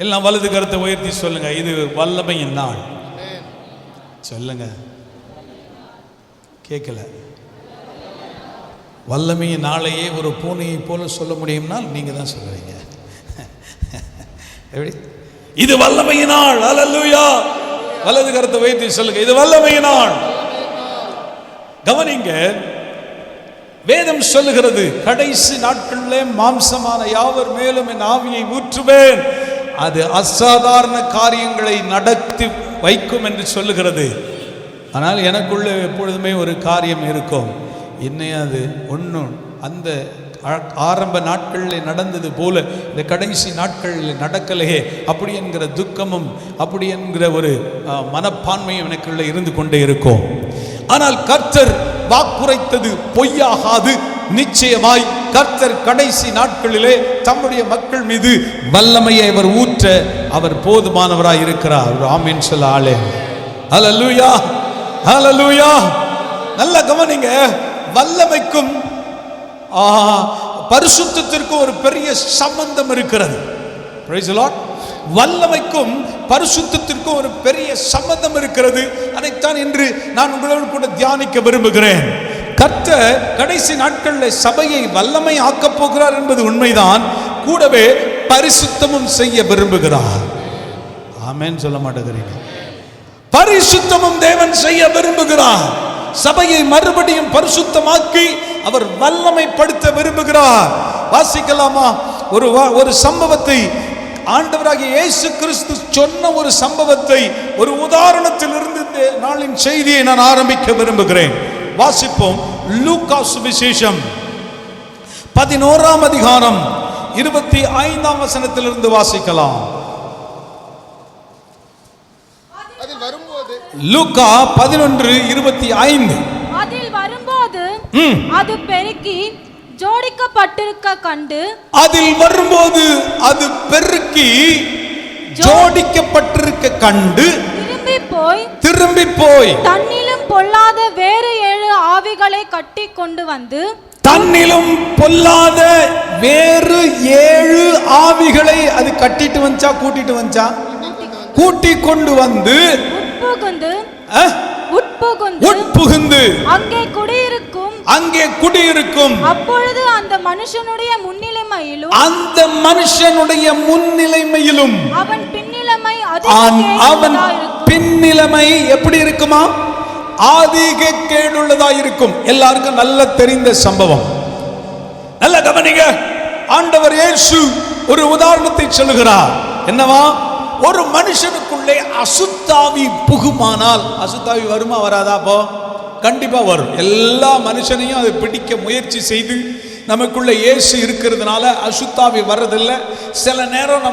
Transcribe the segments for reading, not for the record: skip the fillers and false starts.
எல்லாம் வலது கரத்தை உயர்த்தி சொல்லுங்க, இது வல்லமையின் நாள். சொல்லுங்க, கேட்கல. வல்லமையின் நாளையே ஒரு பூனையை போல சொல்ல முடியும்னா நீங்க தான் சொல்லுவீங்க. எப்படி? இது வல்லமையின் நாள். அல்லேலூயா. வலது கரத்தை உயர்த்தி சொல்லுங்க, இது வல்லமையின் நாள். கவனிங்க, வேதம் சொல்லுகிறது, கடைசி நாட்களிலே மாம்சமான யாவர் மேலும் என் ஆவியை ஊற்றுவேன், அது அசாதாரண காரியங்களை நடத்தி வைக்கும் என்று சொல்லுகிறது. ஆனால் எனக்குள்ள எப்பொழுதுமே ஒரு காரியம் இருக்கும், இன்னும் அது ஒன்றும் அந்த ஆரம்ப நாட்களில் நடந்தது போல இந்த கடைசி நாட்களில் நடக்கலையே, அப்படி என்கிற துக்கமும் அப்படி என்கிற ஒரு மனப்பான்மையும் எனக்குள்ள இருந்து கொண்டே இருக்கும். ஆனால் கர்த்தர் வாக்குரைத்தது பொய்யாகாது. நிச்சயமாய் கர்த்தர் கடைசி நாட்களிலே தம்முடைய மக்கள் மீது வல்லமையை அவர் ஊற்ற அவர் போதுமானவராய் இருக்கிறார். ஆமென் சொல்ல ஆளே. ஹல்லேலூயா, ஹல்லேலூயா. நல்ல கவனிங்க, வல்லமைக்கும் பரிசுத்தத்திற்கும் ஒரு பெரிய சம்பந்தம் இருக்கிறது. Praise the Lord. வல்லமைக்கும் பரிசுத்தத்திற்கும் ஒரு பெரிய சம்பந்தம் இருக்கிறது. அதைத்தான் இன்று நான் உங்களோடு கூட தியானிக்க விரும்புகிறேன். கர்த்தர் கடைசி நாட்களில் சபையை வல்லமை ஆக்கப் போகிறார் என்பது உண்மைதான், கூடவே பரிசுத்தமும் செய்ய விரும்புகிறார். ஆமென் சொல்ல மாட்டேங்கிறீங்க. பரிசுத்தமும் தேவன் செய்ய விரும்புகிறார். சபையை மறுபடியும் பரிசுத்தமாக்கி அவர் வல்லமைப்படுத்த விரும்புகிறார். வாசிக்கலாமா? ஒரு சம்பவத்தை, ஆண்டவராகிய இயேசு கிறிஸ்து சொன்ன ஒரு சம்பவத்தை, ஒரு உதாரணத்தில் இருந்து இந்த நாளின் செய்தியை நான் ஆரம்பிக்க விரும்புகிறேன். வாசிப்போம். லூக்கா சுவிசேஷம் 11ஆம் அதிகாரம் 25ஆம் வசனத்திலிருந்து வாசிக்கலாம். லூக்கா 11:25. அதில் வரும்போது அது பெருக்கி ஜோடிக்கப்பட்டிருக்க கண்டு, அதில் வரும்போது அது பெருக்கி ஜோடிக்கப்பட்டிருக்க கண்டு திரும்பி போய் தன்னிலும் பொல்லாத வேறு 7 ஆவிகளை கட்டி கொண்டு வந்து, தன்னிலும் பொல்லாத வேறு 7 ஆவிகளை அது கட்டிட்டு வந்துச்சா, கூட்டிட்டு வந்துச்சா? கூட்டி கொண்டு வந்து உட்புகுந்து அங்கே குடியிருக்கும். அப்பொழுது அந்த மனுஷனுடைய முன்னிலைமையிலும் அவன் பின்னிலைமை எப்படி இருக்குமா? அதிக கேடுள்ளதாக இருக்கும். எல்லாருக்கும் நல்ல தெரிந்த சம்பவம். நல்ல கவனிங்க. ஆண்டவர் இயேசு ஒரு உதாரணத்தை சொல்லுகிறார். என்னவா? ஒரு மனுஷனுக்குள்ளே அசுத்தாவி புகுமானால், அசுத்தாவி வருமா வராதா? அப்போ கண்டிப்பா வரும். எல்லா மனுஷனையும் அதை பிடிக்க முயற்சி செய்து நமக்குள்ள இயேசு இருக்கிறதுனால அசுத்தாவி வர்றதில்லை. சில நேரம்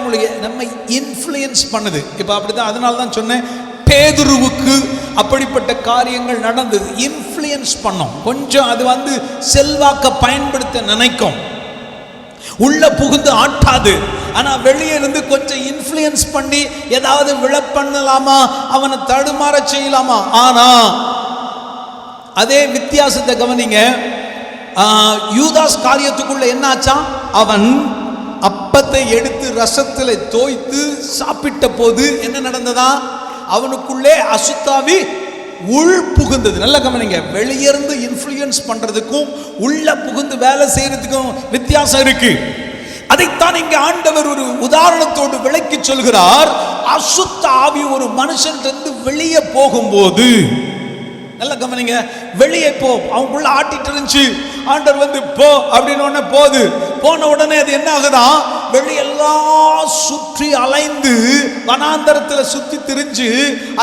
நம்மை இன்ஃப்ளூயன்ஸ் பண்ணுது. இப்போ அப்படிதான், அதனால தான் சொன்னேன், பேதுருவுக்கு அப்படிப்பட்ட காரியங்கள் நடந்தது. இன்ஃப்ளூயன்ஸ் பண்ணோம் கொஞ்சம், அது செல்வாக்க பயன்படுத்த நினைக்கும், உள்ள புகுந்து ஆட்டாது. ஆனா வெளியே இருந்து கொஞ்சம் இன்ஃப்ளூயன்ஸ் பண்ணி ஏதாவது விழப்பண்ணலாமா, அவனை தடுமாற செய்யலாமா. ஆனா அதே வித்தியாசத்தை கவனிங்க. யூதாஸ் காரியத்துக்குள்ள என்ன ஆச்சா? அவன் அப்பத்தை எடுத்து ரசத்தில் தோய்த்து சாப்பிட்ட போது என்ன நடந்ததா? அவனுக்குள்ளே அசுத்தாவி உள் புகுந்தது. நல்ல கவனிங்க. வெளியிருந்து இன்ஃப்ளூயன்ஸ் பண்றதுக்கும் உள்ள புகுந்து வேலை செய்யறதுக்கும் வித்தியாசம் இருக்கு. அதைத்தான் இங்க ஆண்டவர் ஒரு உதாரணத்தோடு விளக்கி சொல்கிறார். அசுத்த ஆவி ஒரு மனுஷன்கிட்ட வெளியே போகும்போது, நல்ல கவனிங்க, வெளியே போ, அவங்களுக்குள்ள ஆட்டிட்டு இருந்துச்சு. ஆண்டவர் போ அப்படின்னு போன உடனே அது என்ன ஆகுதான்? வெளியெல்லாம் சுற்றி அலைந்து வனாந்தரத்தில் சுத்தி திரிஞ்சு,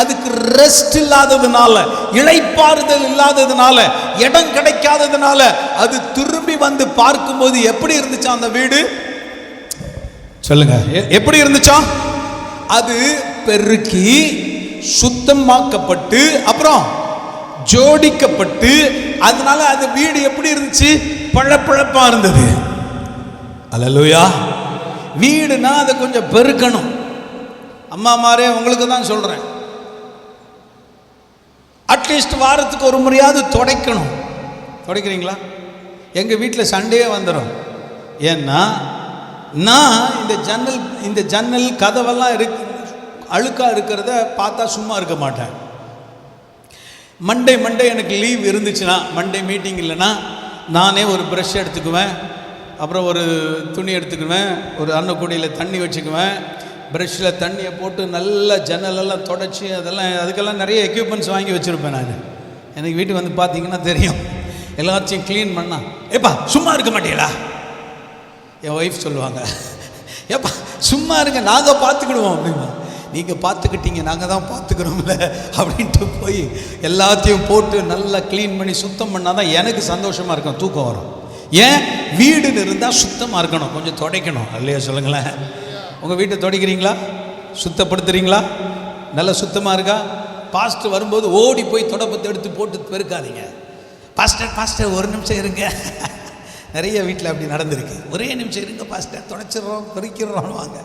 அதுக்கு ரெஸ்ட் இல்லாததுனால, இளைப்பாறுதல் இல்லாததுனால, இடம் கிடைக்காததுனால அது திரும்பி வந்து பார்க்கும்போது எப்படி இருந்துச்சா அந்த வீடு? சொல்லுங்க, எப்படி இருந்துச்சா? அது பெருக்கி சுத்தமாக்கப்பட்டு அப்புறம் ஜோடிக்கப்பட்டு, அதனால அது வீடு எப்படி இருந்துச்சு? பழப்பழப்பா இருந்தது. அல்லேலூயா. வீடுனா அதை கொஞ்சம் பெருக்கணும். அம்மா மாரே, உங்களுக்கு தான் சொல்றேன், அட்லீஸ்ட் வாரத்துக்கு ஒரு முறையாவது துடைக்கணும். துடைக்கிறீங்களா? எங்கள் வீட்டில் சண்டே வந்துடும். ஏன்னா நான் இந்த ஜன்னல் கதவெல்லாம் அழுக்கா இருக்கிறத பார்த்தா சும்மா இருக்க மாட்டேன். மண்டே எனக்கு லீவ் இருந்துச்சுன்னா, மண்டே மீட்டிங் இல்லைன்னா நானே ஒரு ப்ரஷ் எடுத்துக்குவேன், அப்புறம் ஒரு துணி எடுத்துக்குவேன், ஒரு அன்னக்கூடையில் தண்ணி வச்சுக்குவேன், ப்ரஷ்ஷில் தண்ணியை போட்டு நல்லா ஜன்னலெல்லாம் தொடச்சி அதுக்கெல்லாம் நிறைய எக்யூப்மெண்ட்ஸ் வாங்கி வச்சுருப்பேன். நான் எனக்கு வீட்டுக்கு வந்து பார்த்தீங்கன்னா தெரியும், எல்லாத்தையும் க்ளீன் பண்ணா. ஏப்பா சும்மா இருக்க மாட்டீங்களா? என் ஒய்ஃப் சொல்லுவாங்க, ஏப்பா சும்மா இருங்க, நாங்கள் பார்த்துக்கிடுவோம் அப்படின்னா. நீங்கள் பார்த்துக்கிட்டீங்க, நாங்கள் தான் பார்த்துக்கிறோம்ல அப்படின்ட்டு போய் எல்லாத்தையும் போட்டு நல்லா க்ளீன் பண்ணி சுத்தம் பண்ணால் தான் எனக்கு சந்தோஷமாக இருக்கும், தூக்கம் வரும். ஏன்? வீடுன்னு இருந்தால் சுத்தமாக இருக்கணும், கொஞ்சம் துடைக்கணும் இல்லையா? சொல்லுங்களேன். உங்கள் வீட்டை துடைக்கிறீங்களா? சுத்தப்படுத்துகிறீங்களா? நல்லா சுத்தமாக இருக்கா? பாஸ்டர் வரும்போது ஓடி போய் தொடப்பத்தை எடுத்து போட்டு பெருக்காதீங்க. பாஸ்டர் ஒரு நிமிஷம் இருங்க. நிறைய வீட்டில் அப்படி நடந்திருக்கு. ஒரே நிமிஷம் இருங்க பாஸ்டர், தொடச்சிடுறோம் பெருக்கிறோம் வாங்க.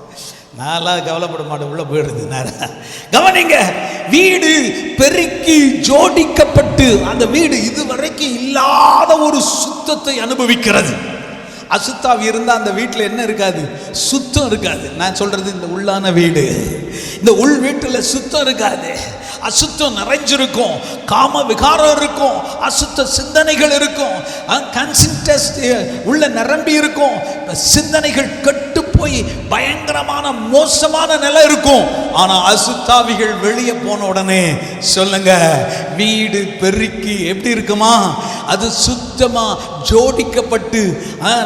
நான்லாம் கவலைப்பட மாட்டேன், உள்ளே போயிடுது நேரம். கவனிங்க, வீடு பெருக்கி ஜோடிக்கப்பட்டு அந்த வீடு இதுவரைக்கும் இல்லாத ஒரு சுத்தத்தை அனுபவிக்கிறது. அசுத்தாவி இருந்தால் அந்த வீட்டில் என்ன இருக்காது? சுத்தம் இருக்காது. நான் சொல்றது இந்த உள்ளான வீடு, இந்த உள் வீட்டில் சுத்தம் இருக்காது, அசுத்தம் நிறைஞ்சிருக்கும், காம விகாரம் இருக்கும், அசுத்த சிந்தனைகள் இருக்கும், கன்சின்டஸ் உள்ள நிரம்பி இருக்கும், சிந்தனைகள் கட்டு போய் பயங்கரமான மோசமான நிலை இருக்கும். ஆனா அசுத்தாவிகள் வெளியே போன உடனே சொல்லுங்க, வீடு பெருக்கி எப்படி இருக்குமா? அது சுத்தமா ஜோடிக்கப்பட்டு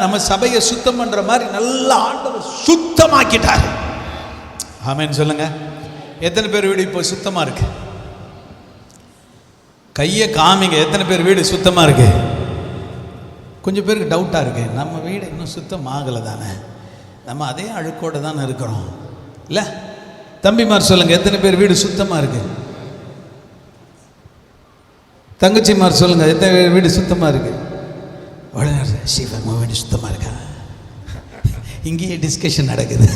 நம்ம சபையை சுத்தம் பண்ற மாதிரி நல்லா ஆண்டவர் சுத்தமாக்கிட்டார். ஆமென் சொல்லுங்க. எத்தனை பேர் வீடு இப்போ சுத்தமா இருக்கு? கையை காமிங்க. எத்தனை பேர் வீடு சுத்தமா இருக்கு? கொஞ்சம் பேருக்கு டவுட்டா இருக்கு, நம்ம வீடு இன்னும் சுத்தம் ஆகலை தானே, நம்ம அதே அழுக்கோடு தானே இருக்கிறோம் இல்லை? தம்பிமார் சொல்லுங்க, எத்தனை பேர் வீடு சுத்தமா இருக்கு? தங்கச்சிமார் சொல்லுங்க, எத்தனை பேர் வீடு சுத்தமா இருக்கு? சிவன் வீடு சுத்தமா இருக்கா? இங்கேயே டிஸ்கஷன் நடக்குது.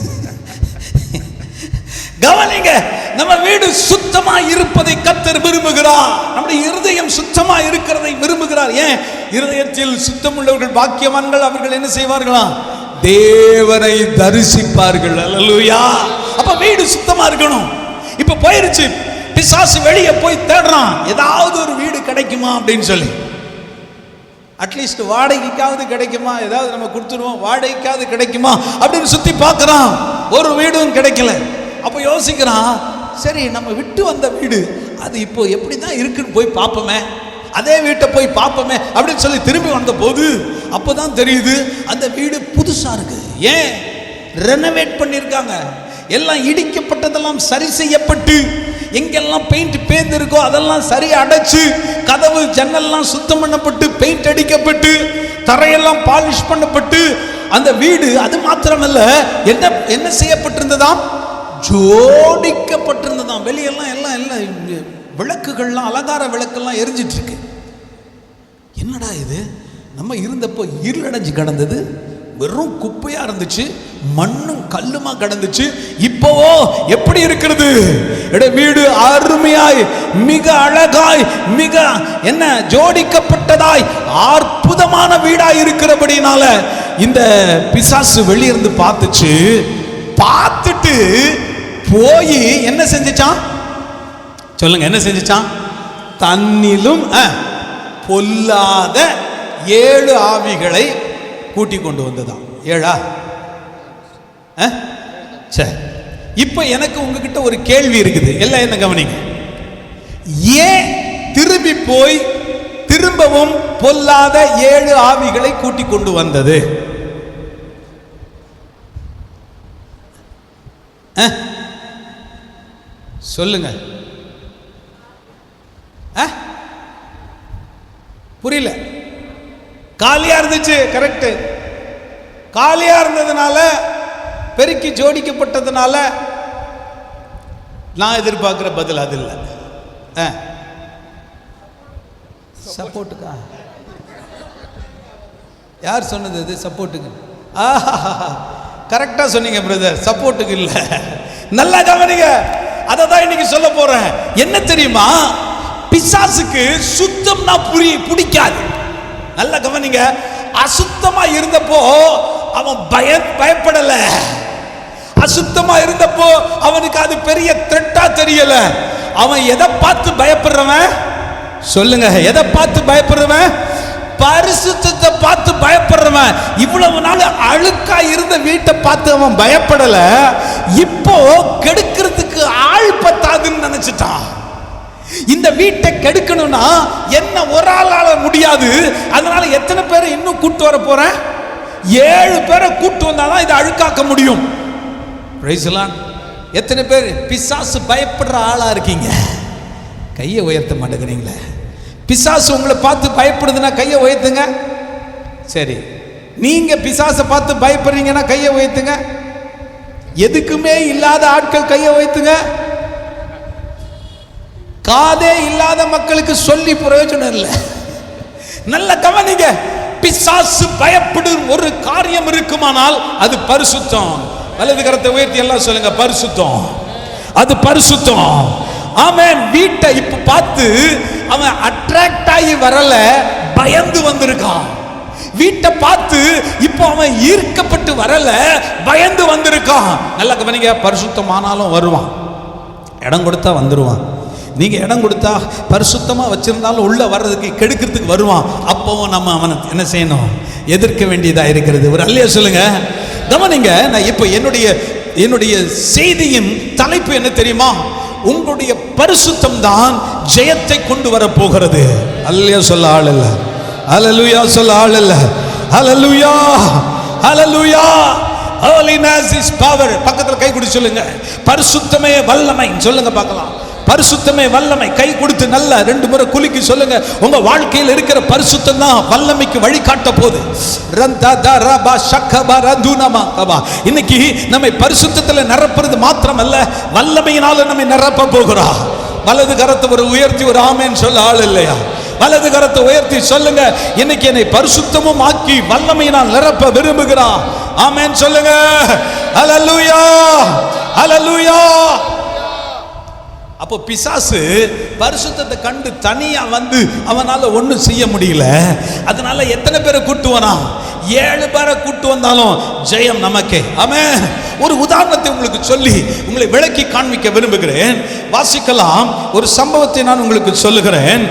கவனிங்க, நம்ம வீடு சுத்தமா இருப்பதை கர்த்தர் விரும்புகிறார். நம்முடைய இருதயம் சுத்தமா இருக்கிறதை விரும்புகிறார். ஏன்? இருதயத்தில் சுத்தம் உள்ளவர்கள் பாக்கியவான்கள், அவர்கள் என்ன செய்வார்களாம்? தேவனை தரிசிப்பார்கள். அல்லேலூயா. அப்ப வீடு சுத்தமா இருக்கணும். இப்ப போயிருச்சு, பிசாசு வெளியே போய் தேடுறான், ஏதாவது ஒரு வீடு கிடைக்குமா அப்படின்னு சொல்லி. அட்லீஸ்ட் வாடகைக்காவது கிடைக்குமா, ஏதாவது நம்ம கொடுத்துருவோம், வாடகைக்காவது கிடைக்குமா அப்படின்னு சுத்தி பார்க்கறான். ஒரு வீடும் கிடைக்கல. அப்ப யோசிக்கிறான், சரி நம்ம விட்டு வந்த வீடு அது இப்போ எப்படி தான் இருக்குன்னு போய் பார்ப்போமே, அதே வீட்டை போய் பார்ப்போமே அப்படின்னு சொல்லி திரும்பி வந்த போது அப்போதான் தெரியுது அந்த வீடு புதுசா இருக்கு. ஏன்? ரெனோவேட் பண்ணியிருக்காங்க. எல்லாம் இடிக்கப்பட்டதெல்லாம் சரி செய்யப்பட்டு, எங்கெல்லாம் பெயிண்ட் பேர்ந்திருக்கோ அதெல்லாம் சரி அடைச்சு, கதவு ஜன்னல்லாம் சுத்தம் பண்ணப்பட்டு, பெயிண்ட் அடிக்கப்பட்டு, தரையெல்லாம் பாலிஷ் பண்ணப்பட்டு, அந்த வீடு அது மாத்திரமல்ல, என்ன செய்யப்பட்டிருந்ததாம்? ஜோடிக்கப்பட்டிருந்ததாம். வெளியெல்லாம் எல்லாம் விளக்குகள்லாம், அலங்கார விளக்கெல்லாம் எரிஞ்சிட்டு இருக்கு. என்னடா இது? நம்ம இருந்தப்போ இருளடைஞ்சு கிடந்தது, வெறும் குப்பையா இருந்துச்சு, மண்ணும் கல்லுமா கிடந்துச்சு. இப்போவோ எப்படி இருக்கிறது? வீடு அருமையாய், மிக அழகாய், மிக என்ன ஜோடிக்கப்பட்டதாய், அற்புதமான வீடாய் இருக்கிறபடினால இந்த பிசாசு வெளியிருந்து பார்த்துச்சு. பார்த்துட்டு போய் என்ன செஞ்சிச்சான்? சொல்லுங்க, என்ன செஞ்சிச்சான்? தன்னிலும் பொல்லாத 7 ஆவிகளை கூட்டி கொண்டு வந்ததாம். 7ஆ? சரி, இப்ப எனக்கு உங்ககிட்ட ஒரு கேள்வி இருக்குது. எல்லாம் என்ன கவனிங்க. ஏன் திரும்பி போய் திரும்பவும் பொல்லாத 7 ஆவிகளை கூட்டி கொண்டு வந்தது? சொல்லுங்க. புரியல. காலியா இருந்துச்சு. கரெக்ட். காலியா இருந்ததுனால, பெருக்கி ஜோடிக்கப்பட்டதுனால நான் எதிர்பார்க்கிற பதில் அது இல்லை. சப்போர்ட்டுக்கா? யார் சொன்னது அது சப்போர்ட்டுக்கு? கரெக்டா சொன்னீங்க பிரதர், சப்போர்ட்டுக்கு இல்ல. நல்லா கவனிங்க, அதை தான் இன்னைக்கு சொல்ல போறேன். என்ன தெரியுமா? பிசாசுக்கு சுத்தம்னா பிடிக்காது. நல்லா கவனிங்க. அசுத்தமா இருந்தப்போ அவன் பயப்படல. அசுத்தமா இருந்தப்போ அவனுக்கு அது பெரிய த்ரெட்டா தெரியல. அவன் எதை பார்த்து பயப்படுறவன் சொல்லுங்க? எதை பார்த்து பயப்படுறவன்? பரிசுத்தத்தை பார்த்து பயப்படுறவன். இவ்வளவு நாள் அழுக்கா இருந்த வீட்டை பார்த்து அவன் பயப்படல. இப்போ கெடுக்கிறதுக்கு ஆள் பத்தாதுன்னு நினைச்சிட்டான். இந்த வீட்டை கெடுக்கணும்னா என்ன ஒரு ஆளால முடியாது. அதனால எத்தனை பேரை இன்னும் கூட்டு வர போறேன்? 7 பேரை கூட்டு வந்தாதான் இதை அழுக்காக்க முடியும். எத்தனை பேர் பிசாசு பயப்படுற ஆளா இருக்கீங்க? கையை உயர்த்த மாட்டேங்கிறீங்களே. பிசாசு உங்களை பார்த்து பயப்படுதுன்னா கையை உயர்த்துங்க. சரி, நீங்க பிசாசை பார்த்து பயப்படுறீங்கன்னா கையை உயர்த்துங்க. எதுக்குமே இல்லாத ஆட்கள் கையை உயர்த்துங்க. காதே இல்லாத மக்களுக்கு சொல்லி பிரயோஜனம் இல்லை. நல்ல கவனிங்க. பிசாசு பயப்படும் ஒரு காரியம் இருக்குமானால் அது பரிசுத்தம். வலது கரத்தை உயர்த்தி எல்லாம் சொல்லுங்க, பரிசுத்தம். அது பரிசுத்தம். ஆமென். வீட்டை இப்ப பார்த்து அவன் அட்ராக்ட் ஆகி வரல, பயந்து வந்திருக்கான். வீட்டை பார்த்து இப்போ அவன் ஈர்க்கப்பட்டு வரல, பயந்து வந்திருக்கான். நல்லா கவனிங்க. பரிசுத்தமானாலும் வருவான், இடம் கொடுத்தா வந்துருவான். நீங்க இடம் கொடுத்தா பரிசுத்தமா வச்சிருந்தாலும் உள்ள வர்றதுக்கு கெடுக்கிறதுக்கு வருவான். அப்பவும் நம்ம அவனை என்ன செய்யணும்? எதிர்க்க வேண்டியதா இருக்கிறது. ஒரு அல்லையா சொல்லுங்க. கவனிங்க. நான் இப்போ என்னுடைய செய்தியின் தலைப்பு என்ன தெரியுமா? உங்களுடைய பரிசுத்தம் தான் ஜெயத்தை கொண்டு வர போகிறது. அல்லேலூயா சொல்ல ஆள் இல்ல. அல்லேலூயா சொல்ல ஆள் இல்ல. அல்லேலூயா, அல்லேலூயா. Holiness is power. பக்கத்துல கை கொடுத்து சொல்லுங்க, பரிசுத்தமே வல்லமை. சொல்லுங்க பார்க்கலாம், பரிசுத்தமே வல்லமை. கை கொடுத்து நல்ல 2 முறை குலுக்கி சொல்லுங்க, உங்க வாழ்க்கையில் இருக்கிற பரிசுத்தம் தான் வல்லமைக்கு வழிகாட்ட போகுது. இன்னைக்கு நம்மை பரிசுத்தத்துல நிரப்புறது மாத்திரமல்ல, வல்லமையினால நம்மை நிரப்ப போகிறா. வலது கரத்தை ஒரு உயர்த்தி ஒரு ஆமென் சொல்ல ஆள் இல்லையா? வலது கரத்தை உயர்த்தி சொல்லுங்க, இன்னைக்கு என்னை பரிசுத்தமும் ஆக்கி வல்லமையினால் நிரப்ப விரும்புகிறான். ஆமென் சொல்லுங்க. அல்லேலூயா, அல்லேலூயா. அப்போ பிசாசு பரிசுத்தத்தை கண்டு தனியா வந்து அவனால ஒன்றும் செய்ய முடியல. அதனால எத்தனை பேரை கூட்டு வரான்? 7 பேரை கூட்டு வந்தாலும் ஜெயம் நமக்கே. ஆமென். ஒரு உதாரணத்தை உங்களுக்கு சொல்லி உங்களை விளக்கி காண்பிக்க விரும்புகிறேன். வாசிக்கலாம். ஒரு சம்பவத்தை நான் உங்களுக்கு சொல்லுகிறேன்.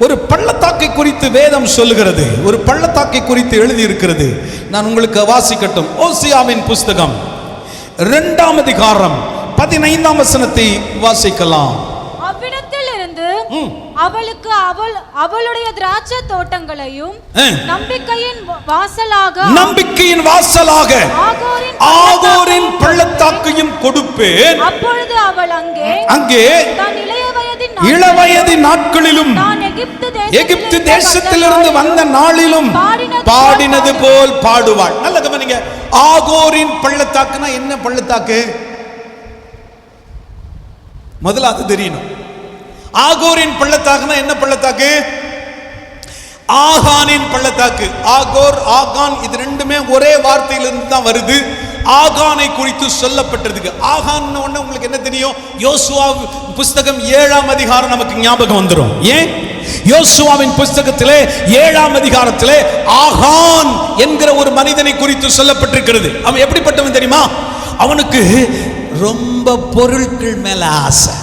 ஒரு பள்ளத்தாக்கை குறித்து வேதம் சொல்லுகிறது. ஒரு பள்ளத்தாக்கை குறித்து எழுதி இருக்கிறது. நான் உங்களுக்கு வாசிக்கட்டும். ஓசியாவின் புஸ்தகம் 2ஆம் அதிகாரம் 15ஆம் வசனத்தை வாசிக்கலாம். அவ்விடத்தில் இருந்து அவளுக்கு அவளுடைய திராட்சை தோட்டங்களையும் நம்பிக்கையின் வாசலாக ஆகோரின் பள்ளத்தாக்கையும் கொடுப்பேன். அப்பொழுது அவள் அங்கே தன் இளவயதின் நாட்களிலும் எகிப்து தேசத்திலிருந்து வந்த நாளிலும் பாடினது போல் பாடுவாள். நல்ல கவனிங்க. ஆகோரின் பள்ளத்தாக்குனா என்ன பள்ளத்தாக்கு? முதல்ல அது தெரியணும். ஆகோரின் பள்ளத்தாக்குனா என்ன பள்ளத்தாக்கு? ஆகானின் பள்ளத்தாக்கு. ஆகோர், ஆகான், இது ரெண்டுமே ஒரே வார்த்தையிலிருந்து தான் வருது. ஆகானை குறித்து சொல்லப்பட்டிருக்கு. ஆகான் உங்களுக்கு என்ன தெரியும்? யோசுவா புஸ்தகம் 7ஆம் அதிகாரம் நமக்கு ஞாபகம் வந்துடும். ஏன்? யோசுவாவின் புஸ்தகத்திலே 7ஆம் அதிகாரத்திலே ஆகான் என்கிற ஒரு மனிதனை குறித்து சொல்லப்பட்டிருக்கிறது. அவன் எப்படிப்பட்டவன் தெரியுமா? அவனுக்கு ரொம்ப பொருட்கள் மேல ஆசை.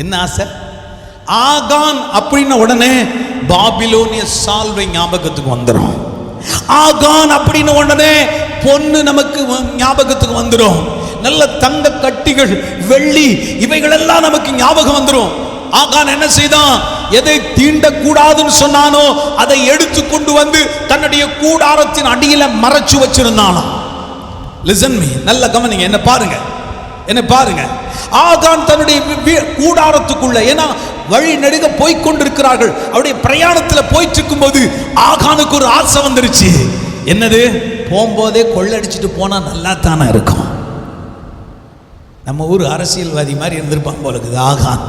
என்ன ஆசை? ஆகான் அப்படின்ன உடனே பாபிலோனிய சால்வை ஞாபகத்துக்கு வந்துடும். ஆகான் அப்படின்னு உடனே பொண்ணு நமக்கு ஞாபகத்துக்கு வந்துடும். நல்ல தங்க கட்டிகள், வெள்ளி, இவைகளெல்லாம் நமக்கு ஞாபகம் வந்துடும். ஆகான் என்ன செய்தான்? எதை தீண்டக்கூடாதுன்னு சொன்னானோ அதை எடுத்து கொண்டு வந்து தன்னுடைய கூடாரத்தின் அடியில மறைச்சு வச்சிருந்தானா. லிசன் மீ, நல்ல கவனிங்க, என்ன பாருங்க, என்ன பாருங்க. ஆகான் தன்னுடைய கூடாரத்துக்குள்ள, ஏன்னா வழி நெடுக போய்கொண்டிருக்கிறார்கள், அவருடைய பிரயாணத்தில் போயிட்டு இருக்கும் போது ஆகானுக்கு ஒரு ஆசை வந்துருச்சு. என்னது? போகும்போதே கொள்ளடிச்சிட்டு போனா நல்லா தானே இருக்கும். நம்ம ஊர் அரசியல்வாதி மாதிரி இருந்திருப்பான் போல இருக்குது. ஆகான்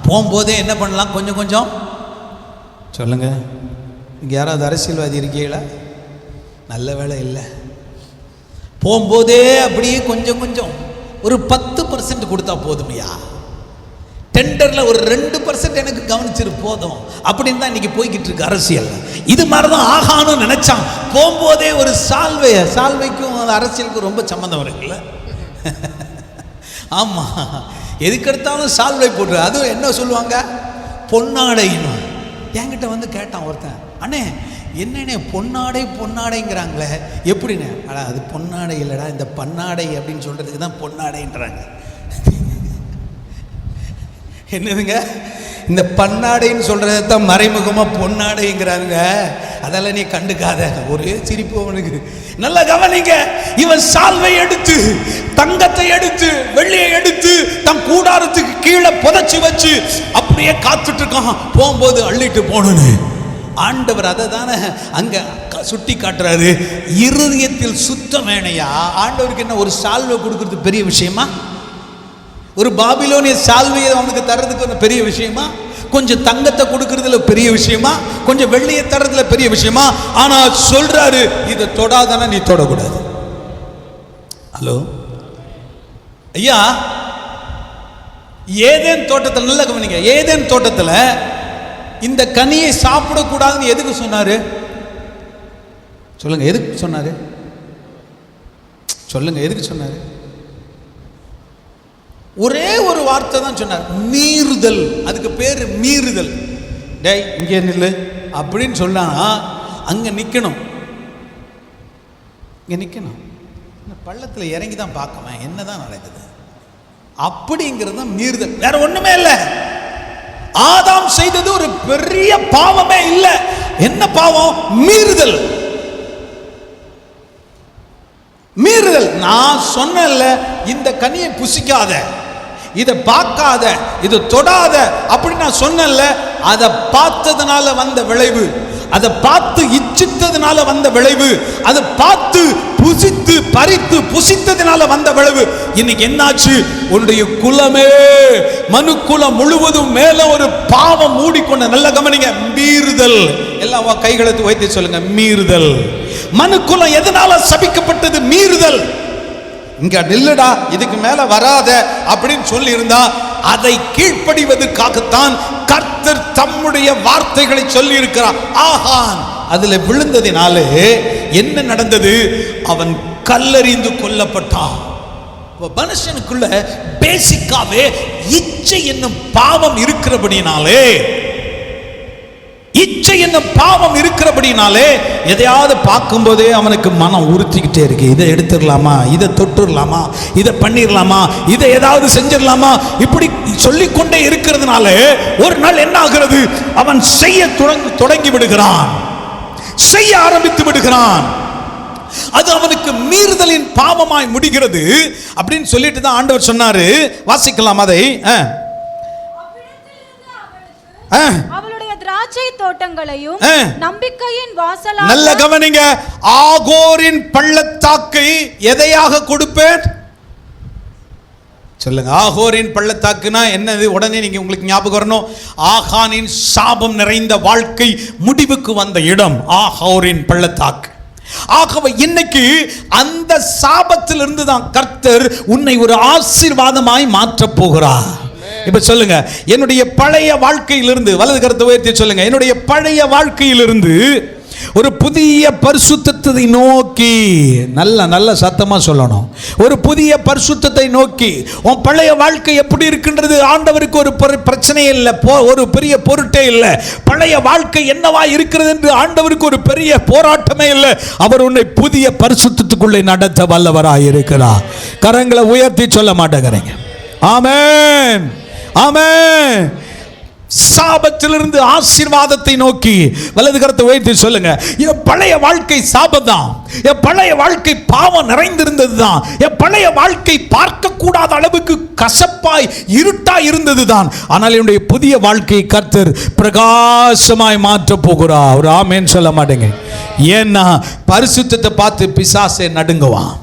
போகும்போதே என்ன பண்ணலாம்? கொஞ்சம் கொஞ்சம் சொல்லுங்க. இங்கே யாராவது அரசியல்வாதி இருக்கீங்களா? நல்ல வேலை இல்லை. போகும்போதே அப்படியே கொஞ்சம் கொஞ்சம் ஒரு 10% கொடுத்தா போதுமையா? டெண்டர்ல ஒரு 2% எனக்கு கவனிச்சிரு போதும் அப்படின்னு தான் இன்னைக்கு போய்கிட்டு இருக்கு அரசியல். இது மாதிரிதான் ஆகான்னு நினைச்சான். போகும்போதே ஒரு சால்வைக்கும் அரசியலுக்கும் ரொம்ப சம்பந்தம் இருக்குல்ல. ஆமா, எதுக்கெடுத்தாலும் சால்வை போட்டு, அதுவும் என்ன சொல்லுவாங்க, பொன்னாடைன்னு. என்கிட்ட வந்து கேட்டான் ஒருத்தன், அண்ணே என்னண்ணே பொன்னாடைங்கிறாங்களே எப்படிண்ணே? அடா அது பொன்னாடை இல்லைடா, இந்த பன்னாடை அப்படின்னு சொல்றதுக்கு தான் பொன்னாடைன்றாங்க. என்னதுங்க, இந்த பன்னாடைன்னு சொல்றதை தான் மறைமுகமா பொன்னாடைங்கிறாங்க. அதெல்லாம் நீ கண்டுக்காத. ஒரே சிரிப்பு அவனுக்கு. நல்லா கவனிங்க, இவன் சால்வை எடுத்து, தங்கத்தை எடுத்து, வெள்ளியை எடுத்து தன் கூடாரத்துக்கு கீழே புதைச்சி வச்சு அப்படியே காத்துட்டு இருக்கான், போகும்போது அள்ளிட்டு போனு. ஆண்டவர் அதை தானே அங்க சுட்டி காட்டுறாரு. இருதயத்தில் சுத்தம் வேணையா. ஆண்டவருக்கு என்ன ஒரு சால்வை கொடுக்கறது பெரிய விஷயமா? ஒரு பாபிலோனிய சால்வையை அவனுக்கு தர்றதுக்கு பெரிய விஷயமா? கொஞ்சம் தங்கத்தை கொடுக்கறதுல பெரிய விஷயமா? கொஞ்சம் வெள்ளியை தர்றதுல பெரிய விஷயமா? ஆனா சொல்றாரு, இதை தொடாதானே நீ தொடக்கூடாது. ஹலோ ஐயா, ஏதேன் தோட்டத்தில் நல்ல கவனிங்க, ஏதேன் தோட்டத்தில் இந்த கனியை சாப்பிடக்கூடாதுன்னு எதுக்கு சொன்னாரு சொல்லுங்க? எதுக்கு சொன்னாரு சொல்லுங்க? எதுக்கு சொன்னாரு? ஒரே ஒரு வார்த்தை தான் சொன்னார், மீறுதல். அதுக்கு பேரு மீறுதல். டேய் இங்கே நில்லு அப்படின்னு சொன்னா அங்க நிக்கணும், இங்க நிக்கணும். பள்ளத்தில் இறங்கி தான் பார்க்கவேன் என்னதான் நடக்குது அப்படிங்கிறது தான் மீறுதல், வேற ஒண்ணுமே இல்லை. ஆதாம் செய்தது ஒரு பெரிய பாவமே இல்லை. என்ன பாவம்? மீறுதல். மீறுதல். நான் சொன்னேன்ல, இந்த கனியை புசிக்காத, இதை பார்க்காத, இதை தொடாத அப்படி நான் சொன்னேன்ல. அதை பார்த்ததுனால வந்த விளைவு, அதை பார்த்து இச்சித்ததுனால வந்த விளைவு, அதை பார்த்து புசித்து பறித்து புசித்ததுனால வந்த விளைவு. இன்னைக்கு என்னாச்சு? உன்னுடைய குலமே, மனு குலம் முழுவதும் மேல ஒரு பாவம் மூடிக்கொண்ட. நல்ல கவனிங்க, மீறுதல். எல்லாம் கைகளை வைத்து சொல்லுங்க, மீறுதல். மனு குலம் எதனால சபிக்கப்பட்டது? மீறுதல். இங்க நில்லுடா, இதுக்கு மேல வராத அப்படின்னு சொல்லி இருந்தா அதை கீழ்ப்படிவதற்காகத்தான் கர்த்தர் தம்முடைய வார்த்தைகளை சொல்லி இருக்கிறார். ஆகான் அதுல விழுந்ததினாலே என்ன நடந்தது? அவன் கல்லறிந்து கொல்லப்பட்டான். மனுஷனுக்குள்ள பேசிக்காவே இச்சை என்னும் பாவம் இருக்கிறபடினாலே, இச்சை என்னும் பாவம் இருக்கிறபடினாலே எதையாவது பார்க்கும் போதே அவனுக்கு மனம் உறுத்திக்கிட்டே இருக்கு. இதை எடுத்துடலாமா, இதை தொட்டுடலாமா, இதை பண்ணிடலாமா, இதை ஏதாவது செஞ்சிடலாமா, இப்படி சொல்லிக்கொண்டே இருக்கிறதுனால ஒரு நாள் என்ன ஆகிறது? அவன் செய்ய தொடங்கி விடுகிறான், செய்ய ஆரம்பித்து விடுகிறான். அது அவனுக்கு மீறுதலின் பாவமாய் முடிகிறது அப்படின்னு சொல்லிட்டு தான் ஆண்டவர் சொன்னாரு. வாசிக்கலாம் அதை. அவளுடைய திராட்சை தோட்டங்களையும் நம்பிக்கையின் வாசலாக. நல்ல கவனிங்க, ஆகோரின் பள்ளத்தாக்கை எதையாக கொடுப்பேன் சொல்லுங்க? ஆகோரின் பள்ளத்தாக்குனா என்னது? உடனே நீங்க உங்களுக்கு ஞாபகம் வரணும், ஆகானின் சாபம் நிறைந்த வாழ்க்கை முடிவுக்கு வந்த இடம் ஆகோரின் பள்ளத்தாக்கு. ஆகவே இன்னைக்கு அந்த சாபத்திலிருந்து தான் கர்த்தர் உன்னை ஒரு ஆசீர்வாதமாய் மாற்றப் போகிறார். இப்ப சொல்லுங்க, என்னுடைய பழைய வாழ்க்கையிலிருந்து, வலது கரத்தை உயர்த்தி சொல்லுங்க, என்னுடைய பழைய வாழ்க்கையிலிருந்து ஒரு புதிய பரிசுத்தத்தை நோக்கி, நல்ல சத்தமா சொல்லணும், ஒரு புதிய பரிசுத்தத்தை நோக்கி. உன் பழைய வாழ்க்கை எப்படி இருக்கின்றது? ஆண்டவருக்கு ஒரு பிரச்சனை இல்லை, ஒரு பெரிய பொருட்டே இல்லை. பழைய வாழ்க்கை என்னவா இருக்கிறது என்று ஆண்டவருக்கு ஒரு பெரிய போராட்டமே இல்லை. அவர் உன்னை புதிய பரிசுத்தத்துக்குள்ளே நடத்த வல்லவராய் இருக்கிறார். கரங்களை உயர்த்தி சொல்ல மாட்டேங்கிறீங்க? ஆமென், ஆமென். சாபத்திலிருந்து ஆசீர்வாதத்தை நோக்கி வலது கரத்தை உயர்த்தி சொல்லுங்க, என் பழைய வாழ்க்கை சாபம்தான், என் பழைய வாழ்க்கை பாவம் நிறைந்திருந்தது தான், என் பழைய வாழ்க்கை பார்க்க கூடாத அளவுக்கு கசப்பாய் இருட்டாய் இருந்தது தான். ஆனால் என்னுடைய புதிய வாழ்க்கையை கர்த்தர் பிரகாசமாய் மாற்ற போகிறார். ஒரு ஆமென் சொல்ல மாட்டேங்க? ஏன்னா பரிசுத்தத்தை பார்த்து பிசாசே நடுங்குவான்,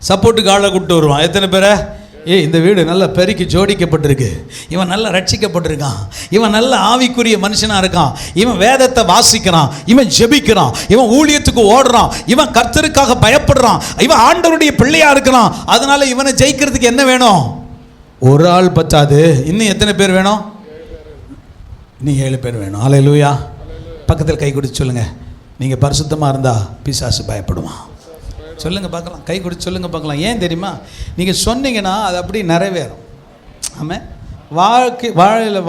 சப்போர்ட்டுக்கு ஆளை கூப்பிட்டு வருவான். எத்தனை பேரை? இந்த வீடு நல்லா பெருக்கி ஜோடிக்கப்பட்டிருக்கு, இவன் நல்லா ரட்சிக்கப்பட்டிருக்கான், இவன் நல்ல ஆவிக்குரிய மனுஷனா இருக்கான், இவன் வேதத்தை வாசிக்கிறான், இவன் ஜெபிக்கிறான், இவன் ஊழியத்துக்கு ஓடுறான், இவன் கர்த்தருக்காக பயப்படுறான், இவன் ஆண்டவருடைய பிள்ளையா இருக்கிறான். அதனால இவனை ஜெயிக்கிறதுக்கு என்ன வேணும்? ஒரு ஆள் பத்தாது, இன்னும் எத்தனை பேர் வேணும்? இன்னும் 7 பேர் வேணும். அல்லேலூயா. பக்கத்தில் கை கொடுத்து சொல்லுங்க, நீங்கள் பரிசுத்தமாக இருந்தால் பிசாசு பயப்படுவான். சொல்லுங்க பார்க்கலாம், கை கொடுத்து சொல்லுங்க பார்க்கலாம். ஏன் தெரியுமா? நீங்கள் சொன்னீங்கன்னா அது அப்படி நிறைவேறும். ஆமாம்,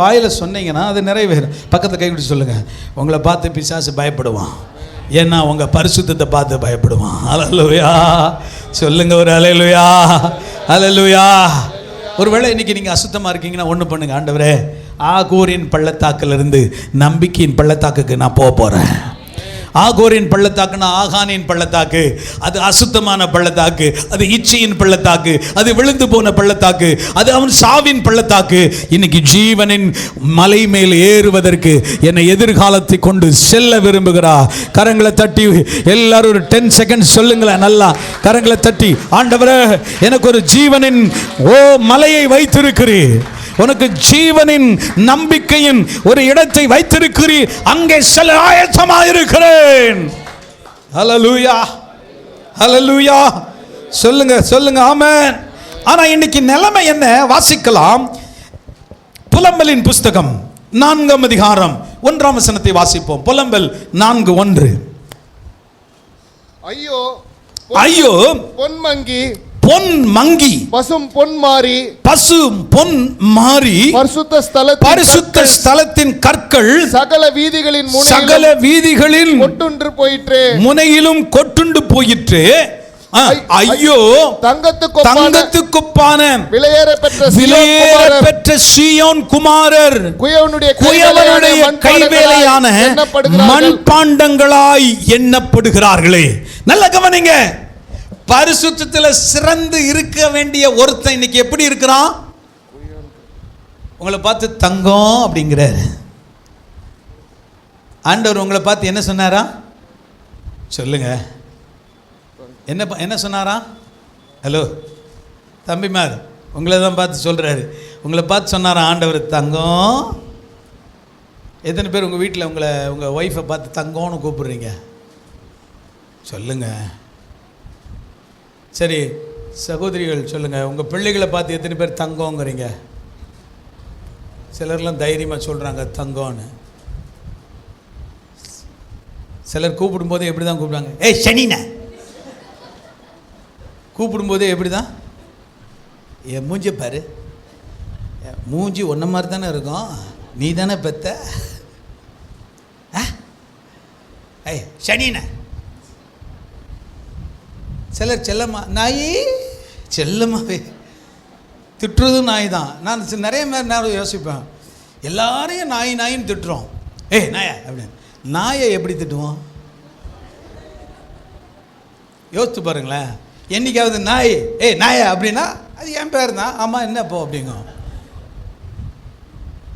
வாயில் சொன்னீங்கன்னா அது நிறைவேறும். பக்கத்தில் கை கொடுத்து சொல்லுங்க, உங்களை பார்த்து பிசாசு பயப்படுவான், ஏன்னா உங்கள் பரிசுத்தத்தை பார்த்து பயப்படுவான். அல்லேலூயா. சொல்லுங்க ஒரு அல்லேலூயா. அல்லேலூயா. ஒருவேளை இன்னைக்கு நீங்கள் அசுத்தமாக இருக்கீங்கன்னா ஒன்று பண்ணுங்க, ஆண்டவரே ஆகோரின் பள்ளத்தாக்கிலிருந்து நம்பிக்கையின் பள்ளத்தாக்குக்கு நான் போகிறேன். ஆகோரின் பள்ளத்தாக்குனா ஆகானின் பள்ளத்தாக்கு, அது அசுத்தமான பள்ளத்தாக்கு, அது இச்சையின் பள்ளத்தாக்கு, அது விழுந்து போன பள்ளத்தாக்கு, அது அவன் சாவின் பள்ளத்தாக்கு. இன்னைக்கு ஜீவனின் மலை மேல் ஏறுவதற்கு என்னை எதிர்காலத்தை கொண்டு செல்ல விரும்புகிறா. கரங்களை தட்டி எல்லாரும் ஒரு 10 செகண்ட் சொல்லுங்களேன். நல்லா கரங்களை தட்டி, ஆண்டவரே எனக்கு ஒரு ஜீவனின் மலையை வைத்திருக்கிறீர், உனக்கு ஜீவனின் நம்பிக்கையின் ஒரு இடத்தை வைத்திருக்கிறீர், அங்கே செல்ல ஆயத்தமாயிருக்கிறேன். ஹல்லேலூயா. ஹல்லேலூயா. சொல்லுங்க சொல்லுங்க ஆமென். ஆனா இன்னைக்கு நிலைமை என்ன? வாசிக்கலாம். புலம்பலின் புஸ்தகம் 4ஆம் அதிகாரம் 1ஆம் வசனத்தை வாசிப்போம். புலம்பல் 4:1. ஐயோ ஐயோ பொன்மங்கி பொன்மங்கி பசும் பொன்மாரி பசும் பொன்மாரி பரிசுத்த ஸ்தலத்தின் கற்கள் சகல வீதிகளின் கொட்டுண்டு போயிற்று, முனையிலும் கொட்டுண்டு போயிற்று. ஐயோ தங்கத்துக்குப்பான விலையேறப்பெற்ற சீயோன் குமாரர் குயவனுடைய கைவேலையான மண்பாண்டங்களாய் எண்ணப்படுகிறார்களே. நல்ல கவனிங்க, பரிசுத்தத்தில் சிறந்து இருக்க வேண்டிய ஒருத்தன் இன்னைக்கு எப்படி இருக்கிறான்? உங்களை பார்த்து தங்கம் அப்படிங்கிறார் ஆண்டவர். உங்களை பார்த்து என்ன சொன்னாரா? சொல்லுங்க, என்ன சொன்னாரா? ஹலோ தம்பிமார், உங்களை தான் பார்த்து சொல்கிறாரு. உங்களை பார்த்து சொன்னாரா ஆண்டவர் தங்கம்? எத்தனை பேர் உங்கள் வீட்டில் உங்கள் ஒய்ஃபை பார்த்து தங்கம்னு கூப்பிடுறீங்க? சொல்லுங்க. சரி சகோதரிகள் சொல்லுங்கள், உங்கள் பிள்ளைகளை பார்த்து எத்தனை பேர் தங்கங்கிறீங்க? சிலர்லாம் தைரியமாக சொல்கிறாங்க தங்கம்னு. சிலர் கூப்பிடும்போது எப்படி தான் கூப்பிடுவாங்க? ஏய் சனின கூப்பிடும்போதே எப்படி தான்? என் மூஞ்சி பாரு, மூஞ்சி ஒன்றை மாதிரி தானே இருக்கும், நீ தானே பெத்த. ஏய் சனின. சிலர் செல்லம்மா, நாய் செல்லம்மாவே திட்டுறதும் நாய் தான். நான் நிறைய நேரம் யோசிப்பேன், எல்லாரையும் நாய் நாயின்னு திட்டுறோம். ஏய் நாயா அப்படின்னு. நாயை எப்படி திட்டுவோம்? யோசித்து பாருங்களேன். என்னைக்காவது நாய் ஏய் நாயா அப்படின்னா அது என் பேர் தான், ஆமாம் என்ன போ அப்படிங்க.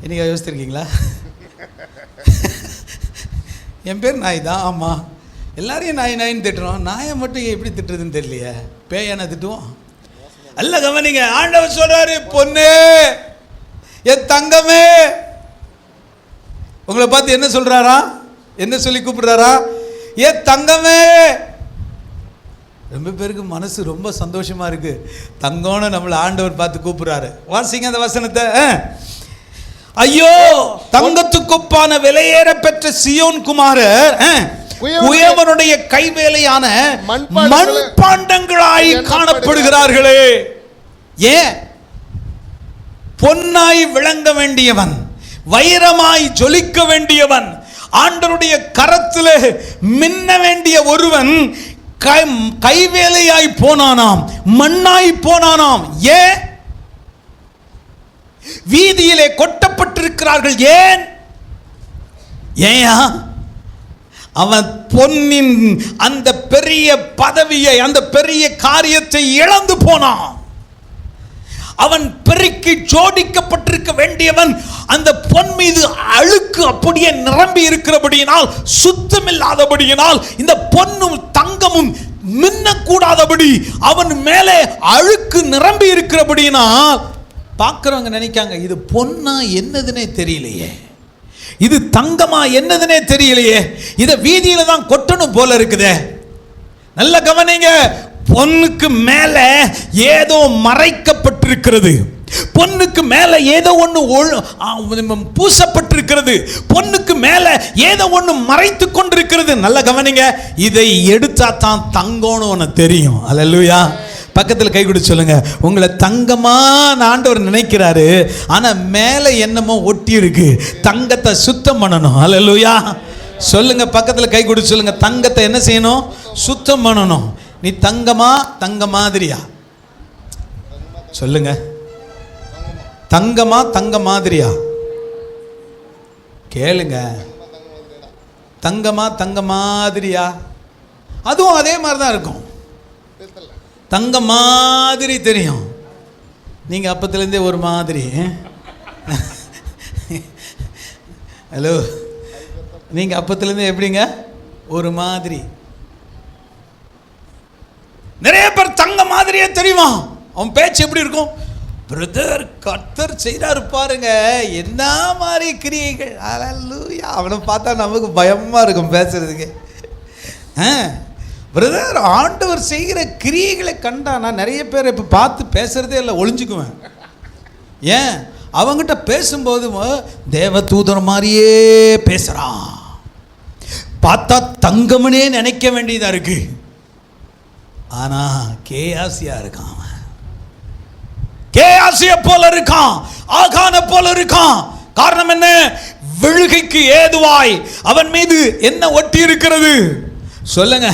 என்னைக்கா யோசிச்சிருக்கீங்களா? என் பேர் நாய் தான், ஆமாம். எல்லாரையும் நாய் நாயின்னு திட்டுறோம், நாயை மட்டும் எப்படி திட்டுறதுன்னு தெரியலையே. பேயான திட்டுவோம். அல்ல கவனிங்க, ஆண்டவர் சொல்றாரு, பொண்ணு என் தங்கமே. உங்களை பார்த்து என்ன சொல்றாரா? என்ன சொல்லி கூப்பிடுறாரா? ஏன் தங்கமே. ரொம்ப பேருக்கு மனசு ரொம்ப சந்தோஷமா இருக்கு, தங்கம்னு நம்மளை ஆண்டவர் பார்த்து கூப்பிடுறாரு. வாசிங்க அந்த வசனத்தை. ஐயோ தங்கத்துக்குப்பான விலையேற பெற்ற சியோன் குமாரர் குயவனுடைய கைவேலையான மண்பாண்டங்களாய் காணப்படுகிறார்களே. ஏன்? பொன்னாய் விளங்க வேண்டியவன், வைரமாய் ஜொலிக்க வேண்டியவன், ஆண்டவருடைய கரத்திலே மின்ன வேண்டிய ஒருவன் கைவேலையாய் போனானாம், மண்ணாய் போனானாம். ஏன்? வீதியிலே கொட்டப்பட்டிருக்கிறார்கள். ஏன்? ஏயா? அவன் பொன்னின் அந்த பெரிய பதவியை, அந்த பெரிய காரியத்தை இழந்து போனான். அவன் பெருக்கி ஜோடிக்கப்பட்டிருக்க வேண்டியவன் அந்த பொன் மீது அழுக்கு அப்படியே நிரம்பி இருக்கிறபடியினால், சுத்தமில்லாதபடியினால், இந்த பொன்னும் தங்கமும் மின்னக்கூடாதபடி அவன் மேலே அழுக்கு நிரம்பி இருக்கிறபடியினால் பார்க்கிறவங்க நினைக்காங்க, இது பொன்னா என்னதுன்னே தெரியலையே, இது தங்கமா என்னதுன்னே தெரியலையே, இதை வீதியில தான் கொட்டணும் போல இருக்குதே. நல்ல கவனிங்க, பொன்னுக்கு மேல ஏதோ மறைக்கப்பட்டிருக்கிறது. பொன்னுக்கு மேல ஏதோ ஒன்று பூசப்பட்டிருக்கிறது, பொன்னுக்கு மேல ஏதோ ஒன்று மறைத்து கொண்டிருக்கிறது. நல்ல கவனிங்க, இதை எடுத்தா தான் தங்கம்னு உனக்கு தெரியும். அல்லேலூயா. பக்கத்தில் கை கொடுத்து சொல்லுங்க, உங்களை தங்கமா ஆண்டவர் நினைக்கிறாரு, ஆனா மேல என்னமோ ஒட்டி இருக்கு. தங்கத்தை சுத்தம் பண்ணணும். அல்லேலூயா. சொல்லுங்க, பக்கத்தில் கை கொடுத்து சொல்லுங்க, தங்கத்தை என்ன செய்யணும்? சுத்தம் பண்ணணும். நீ தங்கமா தங்க மாதிரியா? சொல்லுங்க, தங்கமா தங்க மாதிரியா? கேளுங்க, தங்கமா தங்க மாதிரியா? அதுவும் அதே மாதிரி தான் இருக்கும். தங்க மாதிரி தெரியும். நீங்க அப்பத்திலேருந்தே ஒரு மாதிரி. ஹலோ, நீங்க அப்பத்திலேருந்தே எப்படிங்க? ஒரு மாதிரி. நிறைய பேர் தங்க மாதிரியே தெரியுமா? அவன் பேச்சு எப்படி இருக்கும்? பிரதர், கர்த்தர் செய்றாரு பாருங்க, என்ன மாதிரி கிரியைகள். அல்லேலூயா. அவனை பார்த்தா நமக்கு பயமா இருக்கும் பேசுறதுக்கு. பிரதர், ஆண்டவர் செய்கிற கிரியைகளை கண்டா நான் நிறைய பேர் இப்போ பார்த்து பேசுறதே இல்லை, ஒளிஞ்சுக்குவேன். ஏன்? அவங்ககிட்ட பேசும்போது தேவ தூதர் மாதிரியே பேசுறான். பார்த்தா தங்கம்னே நினைக்க வேண்டியதா இருக்கு, ஆனா கேயாசியா இருக்கான். கேயாசிய போல இருக்கான், ஆகான போல இருக்கான். காரணம் என்ன? விழுகைக்கு ஏதுவாய் அவன் மீது என்ன ஒட்டி இருக்கிறது? சொல்லுங்க.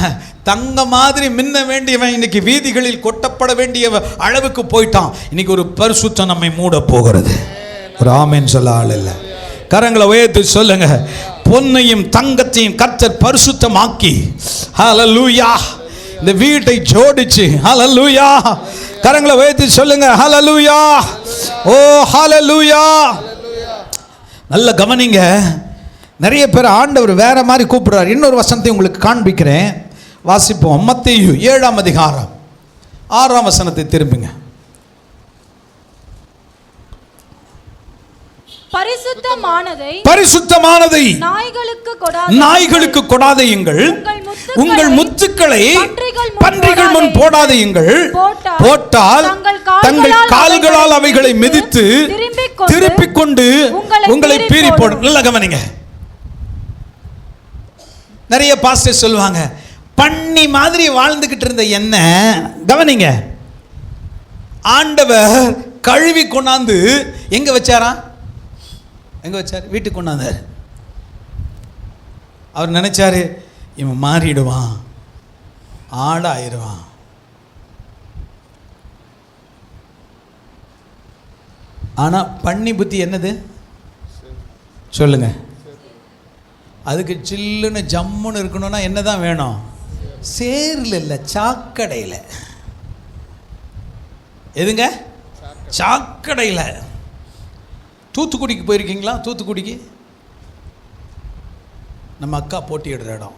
தங்க மாதிரி மின்ன வேண்டியவன் இன்னைக்கு வீதிகளில் கொட்டப்பட வேண்டிய அளவுக்கு போயிட்டான். இன்னைக்கு ஒரு பரிசுத்தம் நம்மை மூட போகிறது. ஒரு ஆமென் சொல்ல ஆள் இல்லை. கரங்களை உயர்த்தி சொல்லுங்க, பொன்னையும் தங்கத்தையும் கர்த்தர் பரிசுத்தமாக்கி, ஹல்லேலூயா, இந்த வீட்டை ஜோடிச்சு, ஹல்லேலூயா, கரங்களை உயர்த்தி சொல்லுங்க, ஹல்லேலூயா, ஓ ஹல்லேலூயா. நல்ல கவனிங்க, நிறைய பேர் ஆண்டவர் வேற மாதிரி கூப்பிடுறார். இன்னொரு வசனத்தை உங்களுக்கு காண்பிக்கிறேன், வாசிப்போம். மத்தேயு 7ஆம் அதிகாரம் 6ஆம் வசனத்தை திரும்புங்க. பரிசுத்தமானதை நாய்களுக்கு கொடாதையுங்கள், உங்கள் முத்துக்களை பன்றிகள் முன் போடாதையுங்கள். போட்டால் தங்கள் கால்களால் அவைகளை மிதித்து திருப்பிக் கொண்டு உங்களை பீறி போடும். நல்ல கவனிங்க, நிறைய பாஸ்டர் சொல்லுவாங்க, பண்ணி மாதிரி வாழ்ந்துகிட்டு இருந்த என்ன கவனிங்க, ஆண்டவர் கழுவி கொண்டாந்து எங்க வச்சாரா? எங்க வச்சார்? வீட்டுக்கு கொண்டாந்தார். அவர் நினைச்சாரு, இவன் மாறிடுவான், ஆடாயிருவான். ஆனா பண்ணி புத்தி என்னது சொல்லுங்க? அதுக்கு சில்லுன்னு ஜம்முன்னு இருக்கணும்னா என்னதான் வேணும்? சேர்ல இல்ல, சாக்கடையில. எதுங்க? சாக்கடையில. தூத்துக்குடிக்கு போயிருக்கீங்களா? தூத்துக்குடிக்கு நம்ம அக்கா போட்டியிடுற இடம்.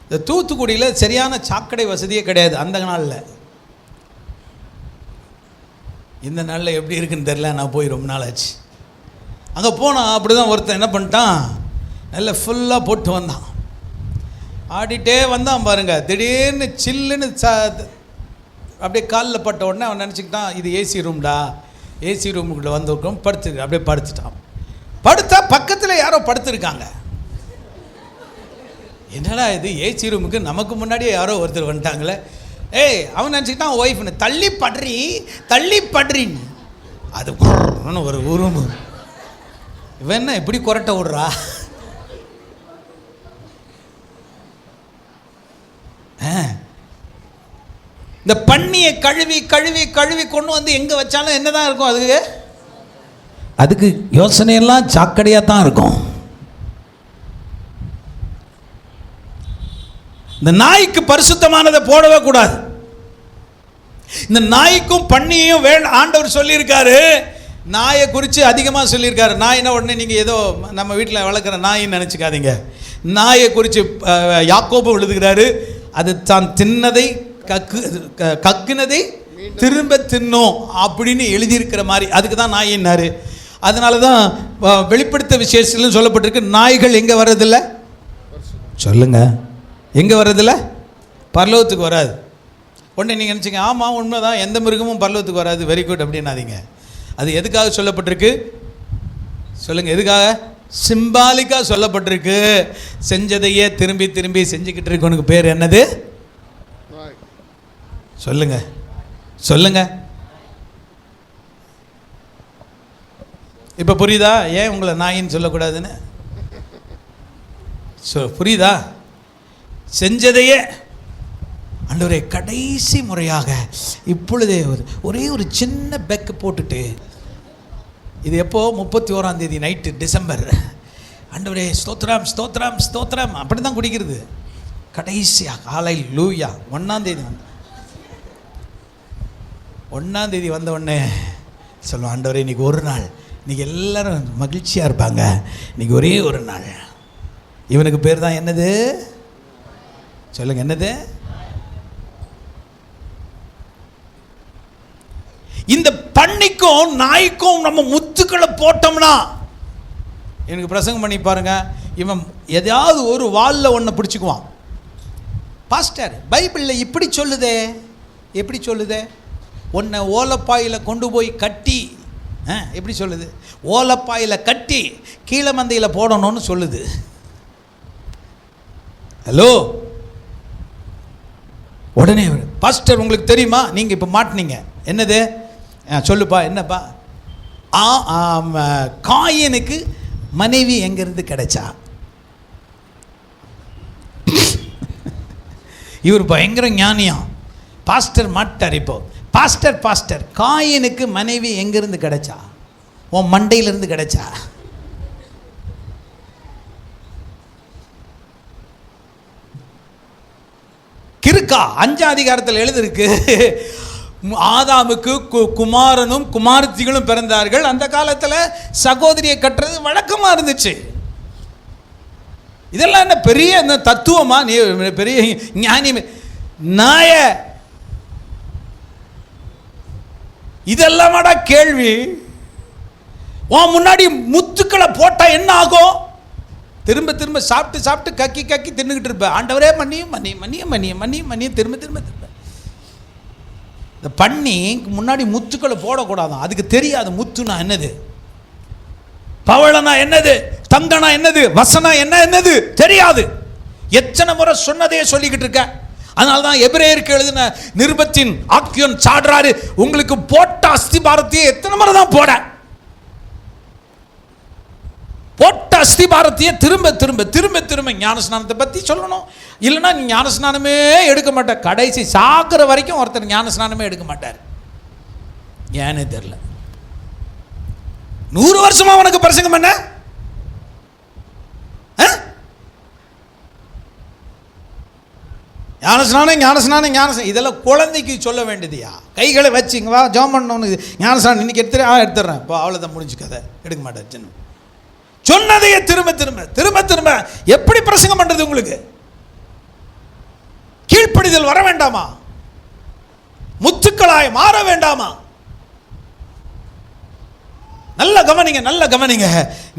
இந்த தூத்துக்குடியில் சரியான சாக்கடை வசதியே கிடையாது அந்த நாளில். இந்த நாளில் எப்படி இருக்குன்னு தெரியல, நான் போய் ரொம்ப நாள் ஆச்சு. அங்கே போனால் அப்படி தான் ஒருத்தன் என்ன பண்ணிட்டான், நல்லா ஃபுல்லாக போட்டு வந்தான், ஆடிட்டே வந்தான் பாருங்க. திடீர்னு சில்லுன்னு அப்படியே காலில் பட்ட உடனே அவன் நினச்சிக்கிட்டான், இது ஏசி ரூம்டா, ஏசி ரூமுக்குள்ளே வந்திருக்கோம், படுத்து அப்படியே படுத்துட்டான். படுத்தா பக்கத்தில் யாரோ படுத்துருக்காங்க. என்னடா இது, ஏசி ரூமுக்கு நமக்கு முன்னாடியே யாரோ ஒருத்தர் வந்துட்டாங்களே. ஏய், அவன் நினச்சிக்கிட்டான் ஒய்ஃப்னு, தள்ளி படுறி தள்ளி படுறின்னு. அது ஒரு உரும்பு. இவன் என்ன இப்படி கொரட்டை விடுறா? இந்த பண்ணியை கழுவி கழுவி கழுவி கொண்டு வந்து எங்க வச்சாலும் என்னதான் இருக்கும்? அதுக்கு யோசனையெல்லாம் சாக்கடையா தான் இருக்கும். இந்த நாய்க்கு பரிசுத்தமானதை போடவே கூடாது. இந்த நாய்க்கும் பண்ணியையும் ஆண்டவர் சொல்லியிருக்காரு. நாயை குறித்து அதிகமாக சொல்லியிருக்காரு. நாயினா உடனே நீங்கள் ஏதோ நம்ம வீட்டில் வளர்க்குற நாயின்னு நினச்சிக்காதீங்க. நாயை குறித்து யாக்கோபு எழுதுகிறாரு, அது தான் தின்னதை கக்குனதை திரும்ப தின்னோம் அப்படின்னு எழுதியிருக்கிற மாதிரி. அதுக்கு தான் நாயின்னாரு. அதனால தான் வெளிப்படுத்த விசேஷத்தில் சொல்லப்பட்டிருக்கு, நாய்கள் எங்கே வர்றதில்லை சொல்லுங்க, எங்கே வர்றதில்லை? பரலோகத்துக்கு வராது. உடனே நீங்கள் நினச்சிங்க ஆமாம் உண்மைதான், எந்த மிருகமும் பரலோகத்துக்கு வராது, வெரி குட் அப்படின்னாதீங்க. அது எதுக்காக சொல்லப்பட்டிருக்கு சொல்லுங்கள்? எதுக்காக? சிம்பாலிக்காக சொல்லப்பட்டிருக்கு. செஞ்சதையே திரும்பி திரும்பி செஞ்சுக்கிட்டு இருக்கவனுக்கு பேர் என்னது? சொல்லுங்க சொல்லுங்க. இப்போ புரியுதா ஏன் உங்களை நாயின்னு சொல்லக்கூடாதுன்னு? புரியுதா? செஞ்சதையே ஆண்டவரே கடைசி முறையாக இப்பொழுதே ஒரே ஒரு சின்ன பெக்கு போட்டுட்டு, இது எப்போ 31ஆம் தேதி நைட்டு டிசம்பர், ஆண்டவரே ஸ்தோத்திரம் ஸ்தோத்திரம் ஸ்தோத்திரம் அப்படி தான் குடிக்கிறது. கடைசியாக காலை லூயா 1ஆம் தேதி வந்த உடனே சொல்லுவோம், ஆண்டவரே இன்றைக்கி ஒரு நாள், இன்றைக்கி எல்லோரும் மகிழ்ச்சியாக இருப்பாங்க, இன்றைக்கி ஒரே ஒரு நாள். இவனுக்கு பேர் தான் என்னது? சொல்லுங்க, என்னது? இந்த பன்னிக்கும் நாய்க்கும் நம்ம முத்துக்களை போட்டோம்னா, எனக்கு பிரசங்கம் பண்ணி பாருங்க, இவன் எதாவது ஒரு வாலில் ஒன்று பிடிச்சிக்குவான். பாஸ்டர் பைபிளில் இப்படி சொல்லுதே, எப்படி சொல்லுதே? ஒன்றை ஓலப்பாயில் கொண்டு போய் கட்டி, எப்படி சொல்லுது? ஓலப்பாயில் கட்டி கீழே மந்தையில் போடணும்னு சொல்லுது. ஹலோ, உடனே பாஸ்டர் உங்களுக்கு தெரியுமா, நீங்கள் இப்போ மாட்டினீங்க, என்னது சொல்லுப்பா, என்னப்பா? காயனுக்கு மனைவி எங்கிருந்து கிடைச்சா? இவர் பயங்கர ஞானியம். பாஸ்டர் மாட்டார். இப்போ பாஸ்டர் காயனுக்கு மனைவி எங்கிருந்து கிடைச்சா? உன் மண்டையிலிருந்து கிடைச்சா? கிறுக்கா 5ஆம் அதிகாரத்தில் எழுதிருக்கு, ஆதாமுக்கு குமாரனும் குமாரத்திகளும் பிறந்தார்கள். அந்த காலத்தில் சகோதரியை கட்டுறது வழக்கமாக இருந்துச்சு. இதெல்லாம் என்ன பெரிய தத்துவமா? நீ பெரிய ஞானி நாய, இதெல்லாமாடா கேள்வி? உன் முன்னாடி முத்துக்களை போட்டா என்ன ஆகும்? திரும்ப திரும்ப சாப்பிட்டு சாப்பிட்டு கக்கி கக்கி தின்னுக்கிட்டு இருப்பேன். ஆண்டவரே மன்னியும் திரும்ப திரும்ப திரும்ப. இந்த பண்ணி முன்னாடி முத்துக்களை போடக்கூடாதான், அதுக்கு தெரியாது முத்துனா என்னது, பவளனா என்னது, தங்கனா என்னது, வசனா என்னது தெரியாது. எத்தனை முறை சொன்னதையே சொல்லிக்கிட்டு இருக்க. அதனால தான் எபிரேயருக்கு எழுதின நிருபத்தின் ஆக்கியோன் சாடுறாரு, உங்களுக்கு போட்ட அஸ்திபாரத்தையே எத்தனை முறை தான் போட்ட அஸ்திபாரத்தையே திரும்ப திரும்ப திரும்ப திரும்ப ஞானஸ்நானத்தை பற்றி சொல்லணும். இல்லைன்னா நீ ஞானஸ்நானமே எடுக்க மாட்ட. கடைசி சாக்கிற வரைக்கும் ஒருத்தர் ஞானஸ்நானமே எடுக்க மாட்டார். ஏன்னு தெரியல. 100 வருஷமா உனக்கு பிரசங்கம் பண்ண, ஞானஸ்நானம் இதெல்லாம் குழந்தைக்கு சொல்ல வேண்டியதுயா. கைகளை வச்சுங்க வா ஜோம் பண்ணணும், ஞானஸ்நானம் இன்னைக்கு எடுத்துறேன் இப்போ அவ்வளோதான், முடிஞ்சு கதை, எடுக்க மாட்டேன். சொன்னதையே திரும்ப திரும்ப திரும்ப திரும்ப எப்படி பிரசங்கம் பண்றது? உங்களுக்கு கீழ்ப்படிதல் வர வேண்டாமா? முத்துக்களாய் மாற வேண்டாமா? நல்ல கவனிங்க.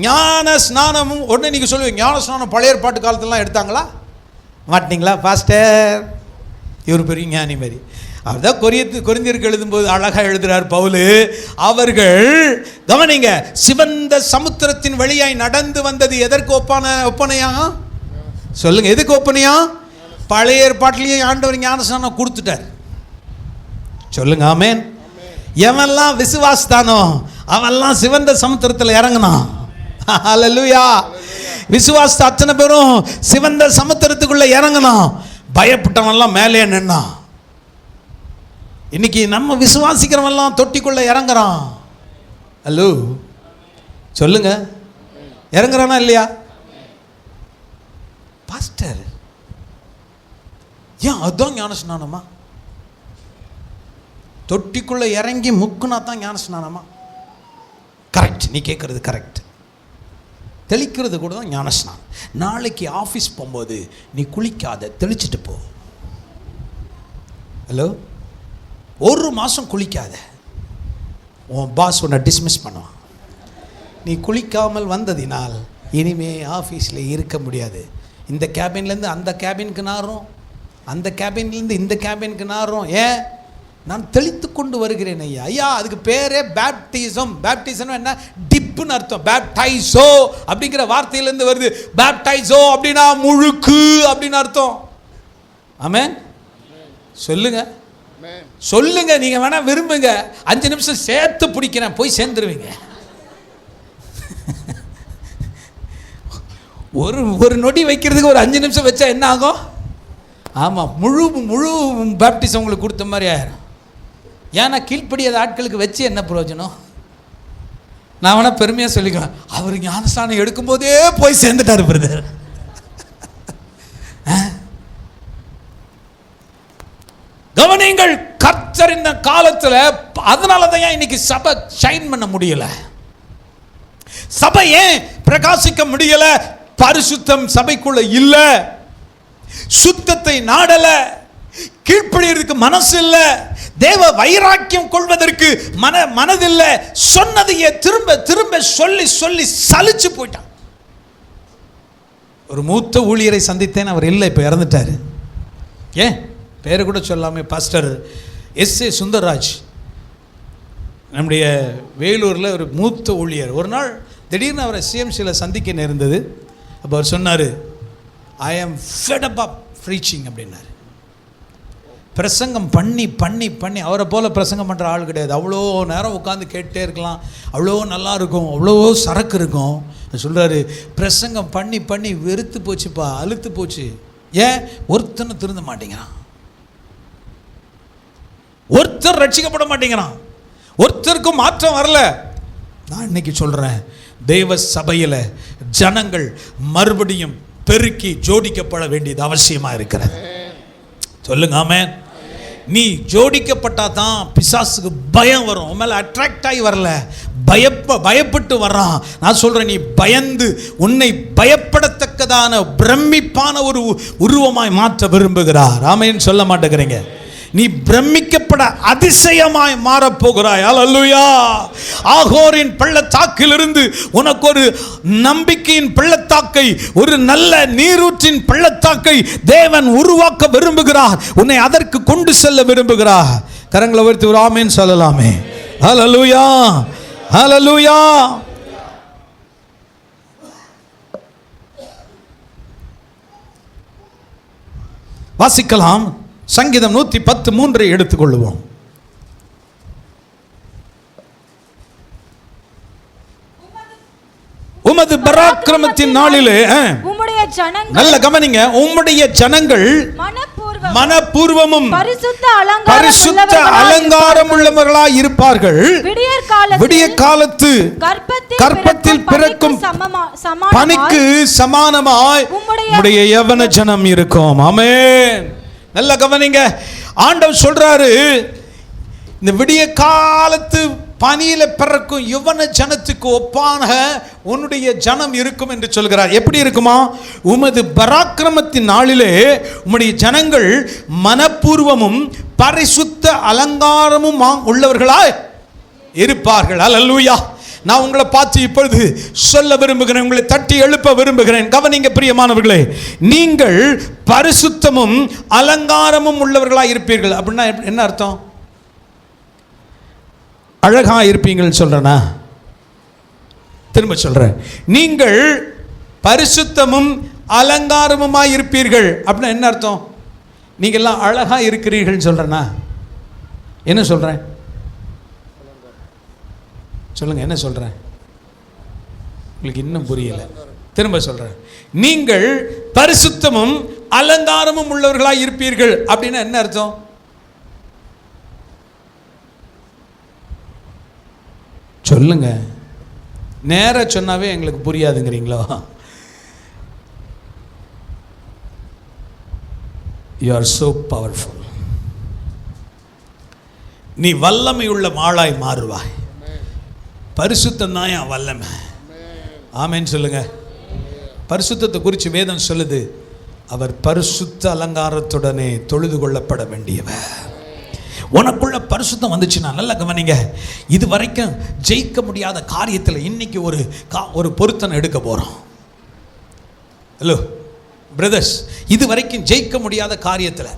ஞான ஸ்நானமும் ஒன்று நீங்கள் சொல்லுவீங்க, ஞான ஸ்நானம் பழைய ஏற்பாட்டு காலத்துலாம் எடுத்தாங்களா? மாட்டினீங்களா? பாஸ்டர் இவர் பெரிய ஞானி மாதிரி. அதுதான் கொரிந்தியருக்கு எழுதும்போது அழகாக எழுதுகிறார் பவுல். அவர்கள் கவனிங்க, சிவந்த சமுத்திரத்தின் வழியாய் நடந்து வந்தது எதற்கு ஒப்பனையா? சொல்லுங்க, எதுக்கு ஒப்பனையா? பழைய ஏற்பாட்டிலேயே ஆண்டவர் ஞானஸ்நானம் கொடுத்துட்டார். சொல்லுங்க ஆமென். எவன்லாம் விசுவாசித்தானோ அவன்லாம் சிவந்த சமுத்திரத்தில் இறங்கினான். ஹல்லேலூயா. விசுவாச அத்தனை பேரும் சிவந்த சமுத்திரத்துக்குள்ள இறங்கினான். பயப்பட்டவன்லாம் மேலே நின்னான். இன்னைக்கு நம்ம விசுவாசிக்கிறவன்லாம் தொட்டிக்குள்ள இறங்குறான். ஹலோ சொல்லுங்க, இறங்குறானா இல்லையா? பாஸ்டர் ஏன் அதுதான் ஞானஸ்நானமா? தொட்டிக்குள்ள இறங்கி முக்குனா தான் ஞானஸ்நானமா? கரெக்ட், நீ கேட்கறது கரெக்ட். தெளிக்கிறது கூட தான் ஞானஸ்நானம். நாளைக்கு ஆஃபீஸ் போகும்போது நீ குளிக்காத, தெளிச்சுட்டு போ. ஹலோ, 1 மாதம் குளிக்காத, உன் பாஸ் உன்னை டிஸ்மிஸ் பண்ணுவான். நீ குளிக்காமல் வந்ததினால் இனிமே ஆஃபீஸில் இருக்க முடியாது. இந்த கேபின்லேருந்து அந்த கேபினுக்கு நாரும், அந்த கேபின்லேருந்து இந்த கேபினுக்கு நாரும். ஏன்? நான் தெளித்து கொண்டு வருகிறேன் ஐயா. ஐயா அதுக்கு பேரே பேப்டிசம். பேப்டிசம் என்ன? டிப்புன்னு அர்த்தம். பேப்டைசோ அப்படிங்கிற வார்த்தையிலேருந்து வருது. பேப்டைசோ அப்படின்னா முழுக்கு அப்படின்னு அர்த்தம். ஆமென். சொல்லுங்க சொல்லுங்க. நீங்க வேணா விரும்புங்க, 5 நிமிஷம் சேர்த்து பிடிக்கிறேன், போய் சேர்ந்துருவீங்க. ஒரு நொடி வைக்கிறதுக்கு ஒரு 5 நிமிஷம் வச்சா என்ன ஆகும்? ஆமாம், முழு பேப்டிசம் உங்களுக்கு கொடுத்த மாதிரி ஆயிரும். ஏன்னா கீழ்ப்படியாத ஆட்களுக்கு வச்சு என்ன பிரயோஜனம்? நான் வேணா பெருமையாக சொல்லிக்குவேன், அவர் ஞானஸ்தானம் எடுக்கும்போதே போய் சேர்ந்துட்டாரு பிரதர். கவனிங்கள், கர்த்தர் இந்த காலத்தில் அதனால தான் இன்னைக்கு சபை ஷைன் பண்ண முடியல. சபை ஏன் பிரகாசிக்க முடியல? பரிசுத்தம் சபைக்குள்ள இல்ல, சுத்தத்தை நாடல, கீழ்ப்படியறதுக்கு மனசு இல்ல, தேவ வைராக்கியம் கொள்வதற்கு மனதில்லை. சொன்னதையே திரும்ப திரும்ப சொல்லி சொல்லி சலிச்சு போயிட்டான். ஒரு மூத்த ஊழியரை சந்தித்தேன், அவர் இல்லை, இப்போ இறந்துட்டாரு. ஏன் பேரை கூட சொல்லாமே, பாஸ்டர் S.A. சுந்தர்ராஜ், நம்முடைய வேலூரில் ஒரு மூத்த ஊழியர். ஒரு நாள் திடீர்னு அவரை CMCயில் சந்திக்க நேர்ந்தது. அப்போ அவர் சொன்னார், ஐ ஆம் ஃபெட் அப் ஆஃப் ப்ரீச்சிங் அப்படின்னாரு. பிரசங்கம் பண்ணி பண்ணி பண்ணி, அவரை போல் பிரசங்கம் பண்ணுற ஆள் கிடையாது. அவ்வளோ நேரம் உட்காந்து கேட்டே இருக்கலாம், அவ்வளோ நல்லா இருக்கும், அவ்வளோ சரக்கு இருக்கும். சொல்கிறாரு, பிரசங்கம் பண்ணி பண்ணி வெறுத்து போச்சுப்பா, அழுத்து போச்சு. ஏன்? ஒருத்தனை திருந்த மாட்டேங்கிறான், ஒருத்தர் ரட்சிக்கப்பட மாட்டேங்கிறான், ஒருத்தருக்கும் மாற்றம் வரல. நான் இன்னைக்கு சொல்கிறேன், தேவ சபையில் ஜனங்கள் மறுபடியும் பெருக்கி ஜோடிக்கப்பட வேண்டியது அவசியமாக இருக்கிறது. சொல்லுங்க ஆமென். நீ ஜோடிக்கப்பட்டா தான் பிசாசுக்கு பயம் வரும். உன் மேலே அட்ராக்ட் ஆகி வரல, பயப்பட்டு வர்றான். நான் சொல்கிறேன், நீ பயந்து உன்னை பயப்படத்தக்கதான பிரமிப்பான ஒரு உருவமாய் மாற்ற விரும்புகிறார். ஆமென் சொல்ல மாட்டேங்கிறீங்க. நீ பிரமிக்கப்பட அதிசயமாய் மாறப்போகிறாய். அல்லேலூயா. ஆகோரின் பள்ளத்தாக்கிலிருந்து உனக்கு ஒரு நம்பிக்கையின் பள்ளத்தாக்கை, ஒரு நல்ல நீரூற்றின் பள்ளத்தாக்கை தேவன் உருவாக்க விரும்புகிறார். உன்னை அதற்கு கொண்டு செல்ல விரும்புகிறார். கரங்களை உயர்த்தி ஒரு ஆமென் சொல்லலாமே. அல்லேலூயா, அல்லேலூயா. வாசிக்கலாம். சங்கீதம் 110:3 எடுத்துக்கொள்ளுவோம். உமது பராக்கிரமத்தின் நாளிலே நல்ல கவனிங்க, உம்முடைய ஜனங்கள் மனப்பூர்வமும் பரிசுத்த அலங்காரம் உள்ளவர்களாய் இருப்பார்கள். விடிய காலத்து கர்ப்பத்தில் பிறக்கும் பனிக்கு சமானமாய் உம்முடைய யவன ஜனம் இருக்கும். ஆமென். நல்ல கவனிங்க, ஆண்டவர் சொல்றாரு, இந்த விடிய காலத்து பனியில பிறக்கும் யுவன ஜனத்துக்கு ஒப்பான உன்னுடைய ஜனம் இருக்கும் என்று சொல்கிறார். எப்படி இருக்குமா? உமது பராக்கிரமத்தின் நாளிலே உம்முடைய ஜனங்கள் மனப்பூர்வமும் பரிசுத்த அலங்காரமும் உள்ளவர்களாய் இருப்பார்கள். அல்லேலூயா. நான் உங்களை பார்த்து இப்பொழுது சொல்ல விரும்புகிறேன், உங்களை தட்டி எழுப்ப விரும்புகிறேன். கவனிங்க பிரியமானவர்களே, நீங்கள் பரிசுத்தமும் அலங்காரமும் உள்ளவர்களாக இருப்பீர்கள். அப்படின்னா என்ன அர்த்தம்? அழகா இருப்பீங்கன்னு சொல்றேனா? திரும்ப சொல்றேன், நீங்கள் பரிசுத்தமும் அலங்காரமுமாய் இருப்பீர்கள் அப்படின்னா என்ன அர்த்தம்? நீங்க எல்லாம் அழகா இருக்கிறீர்கள் சொல்றேனா? என்ன சொல்றேன்? சொல்லுங்க, என்ன சொல்றேன்? உங்களுக்கு இன்னும் புரியல. திரும்ப சொல்றேன், நீங்கள் பரிசுத்தமும் அலங்காரமும் உள்ளவர்களாய் இருப்பீர்கள் அப்படின்னா என்ன அர்த்தம்? சொல்லுங்க. நேரா சொன்னாவே எங்களுக்கு புரியாதுங்கிறீங்களோ? You are so powerful. நீ வல்லமை உள்ள மாளாய் மாறுவாய். பரிசுத்தம் தான் என் வல்லமை. ஆமென் சொல்லுங்க. பரிசுத்தத்தை குறித்து வேதம் சொல்லுது, அவர் பரிசுத்த அலங்காரத்துடனே தொழுது கொள்ளப்பட வேண்டியவர். உனக்குள்ள பரிசுத்தம் வந்துச்சுன்னா, நல்லா கவனிங்க, இது வரைக்கும் ஜெயிக்க முடியாத காரியத்தில் இன்னைக்கு ஒரு பொருத்தனை எடுக்க போகிறோம். ஹலோ, பிரதர்ஸ், இது வரைக்கும் ஜெயிக்க முடியாத காரியத்தில்,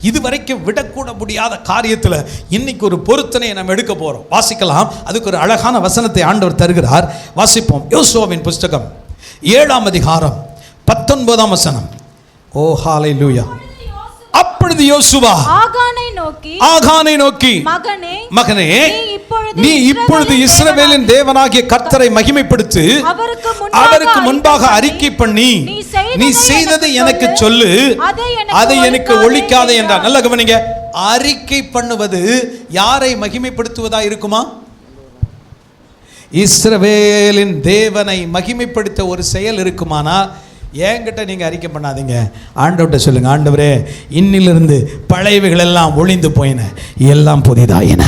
இது வரைக்கும் விடக்கூட முடியாத காரியத்தில் இன்னைக்கு ஒரு பொருத்தனையை நம்ம எடுக்க போறோம். வாசிக்கலாம். அதுக்கு ஒரு அழகான வசனத்தை ஆண்டவர் தருகிறார். வாசிப்போம். யோசுவாவின் புஸ்தகம் 7ஆம் அதிகாரம் 19ஆம் வசனம். ஓ ஹalleluya. அப்பொழுது யோசுவா ஆகானை நோக்கி மகனே, நீ இப்பொழுது இஸ்ரவேலின் தேவனாகிய கர்த்தரை மகிமைப்படுத்து, அவருக்கு முன்பாக அறிக்கை பண்ணி நீ செய்ததை எனக்கு சொல்லு, அதை எனக்கு ஒழிக்காதே என்றார். நல்ல கவனிங்க. அறிக்கை பண்ணுவது யாரை மகிமைப்படுத்துவதா இருக்குமா? இஸ்ரவேலின் தேவனை மகிமைப்படுத்த ஒரு செயல் இருக்குமானா என்கிட்ட நீங்க அறிக்கை பண்ணாதீங்க, ஆண்டவர்கிட்ட சொல்லுங்க. ஆண்டவரே, இன்னிலிருந்து பழையவைகள் எல்லாம் ஒளிந்து போயின, எல்லாம் புதிதாயின.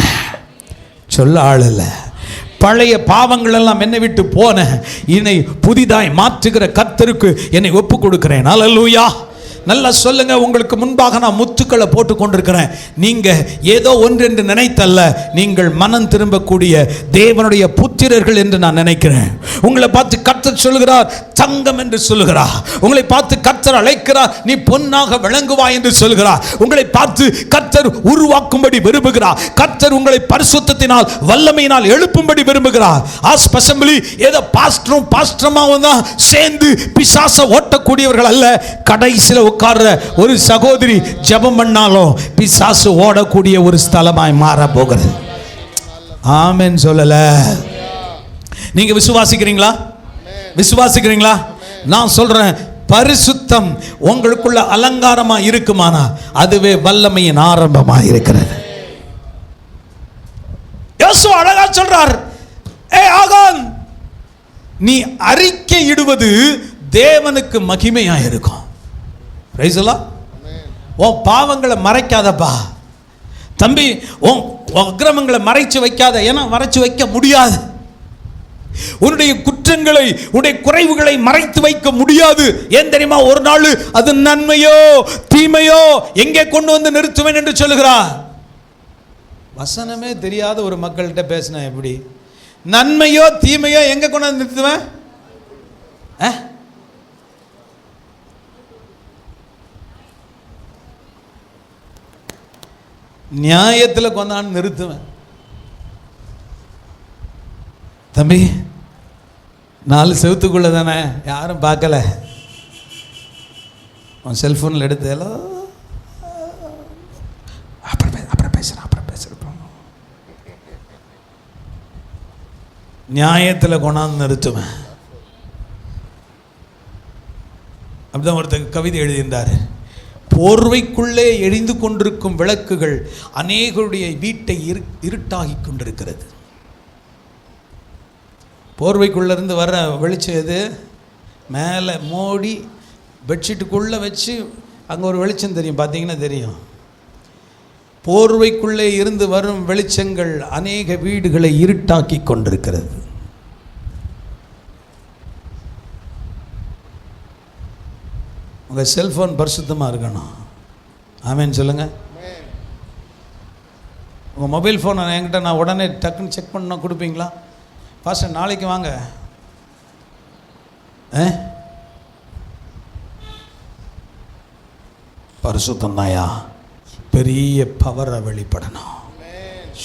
சொல்ல ஆள் இல்லை. பழைய பாவங்கள் எல்லாம் என்னை விட்டு போன, என்னை புதிதாய் மாற்றுகிற கர்த்தருக்கு என்னை ஒப்பு கொடுக்கிறேன். அல்லேலூயா. நல்லா சொல்லுங்க. உங்களுக்கு முன்பாக நான் முத்துக்களை போட்டு கொண்டிருக்கிறேன். நீங்க ஏதோ ஒன்று என்று நினைத்தல்ல, நீங்கள் மனம் திரும்பக்கூடிய தேவனுடைய புத்திரர்கள் என்று நான் நினைக்கிறேன். உங்களை பார்த்து கர்த்தர் சொல்லுகிறார் தங்கம் என்று சொல்லுகிறார். உங்களை பார்த்து கர்த்தர் அழைக்கிறார் நீ பொன்னாக விளங்குவாய் என்று சொல்லுகிறார். உங்களை பார்த்து கர்த்தர் உருவாக்கும்படி விரும்புகிறார். கர்த்தர் உங்களை பரிசுத்தத்தினால் வல்லமையினால் எழுப்பும்படி விரும்புகிறார். அசெம்பிளி ஏதோ பாஸ்டரும் தான் சேர்ந்து பிசாசை ஓட்டக்கூடியவர்கள் அல்ல. கடைசியில் உட்கார்ற ஒரு சகோதரி ஜெபம் பண்ணாலும் பிசாசு ஓடக்கூடிய ஒரு ஸ்தலமாய் மாற போகிறது. ஆமென் சொல்லல. நீங்க விசுவாசிக்கிறீங்களா? விசுவாசிக்கிறீங்களா? நான் சொல்றேன், பரிசுத்தம் உங்களுக்குள்ள அலங்காரமா இருக்குமானா அதுவே வல்லமையின் ஆரம்பமா இருக்கிறது. யோசுவா அழகா சொல்றார், ஆகான், நீ அறிக்கை இடுவது தேவனுக்கு மகிமையா இருக்கும். உன் பாவங்களை மறைக்காதப்பா தம்பி, உன் அக்கிரமங்களை மறைச்சு வைக்காத. ஏன்னா மறைச்சு வைக்க முடியாது. உன்னுடைய குற்றங்களை, உன்னுடைய குறைவுகளை மறைத்து வைக்க முடியாது. ஏன் தெரியுமா? ஒரு நாள் அது நன்மையோ தீமையோ எங்கே கொண்டு வந்து நிறுத்துவேன் என்று சொல்லுகிறார். வசனமே தெரியாத ஒரு மக்கள்கிட்ட பேசின எப்படி? நன்மையோ தீமையோ எங்க கொண்டு வந்து நிறுத்துவேன்? நியாயத்தில் கொண்டாந்து நிறுத்துவேன். தம்பி, 4 செவத்துக்குள்ள தானே, யாரும் பார்க்கல. உன் செல்போனில் எடுத்து அப்புறம் பேசுகிறேன் நியாயத்தில் கொண்டாந்து நிறுத்துவேன். அப்படிதான் ஒருத்தர் கவிதை எழுதியிருந்தார். போர்வைக்குள்ளே எரிந்து கொண்டிருக்கும் விளக்குகள் அநேகருடைய வீட்டை இருட்டாகி கொண்டிருக்கிறது. போர்வைக்குள்ளேருந்து வர்ற வெளிச்சம் எது? மேலே மோடி பெட்ஷீட்டுக்குள்ளே வச்சு அங்கே ஒரு வெளிச்சம் தெரியும், பார்த்தீங்கன்னா தெரியும். போர்வைக்குள்ளே இருந்து வரும் வெளிச்சங்கள் அநேக வீடுகளை இருட்டாக்கி கொண்டிருக்கிறது. உங்கள் செல்ஃபோன் பரிசுத்தமாக இருக்கணும். ஆமேன்னு சொல்லுங்கள். உங்கள் மொபைல் ஃபோனை என்கிட்ட நான் உடனே டக்குன்னு செக் பண்ண கொடுப்பீங்களா? பாஸ்டர் நாளைக்கு வாங்க. பரிசுத்தம் தாயா பெரிய பவரை வெளிப்படணும்.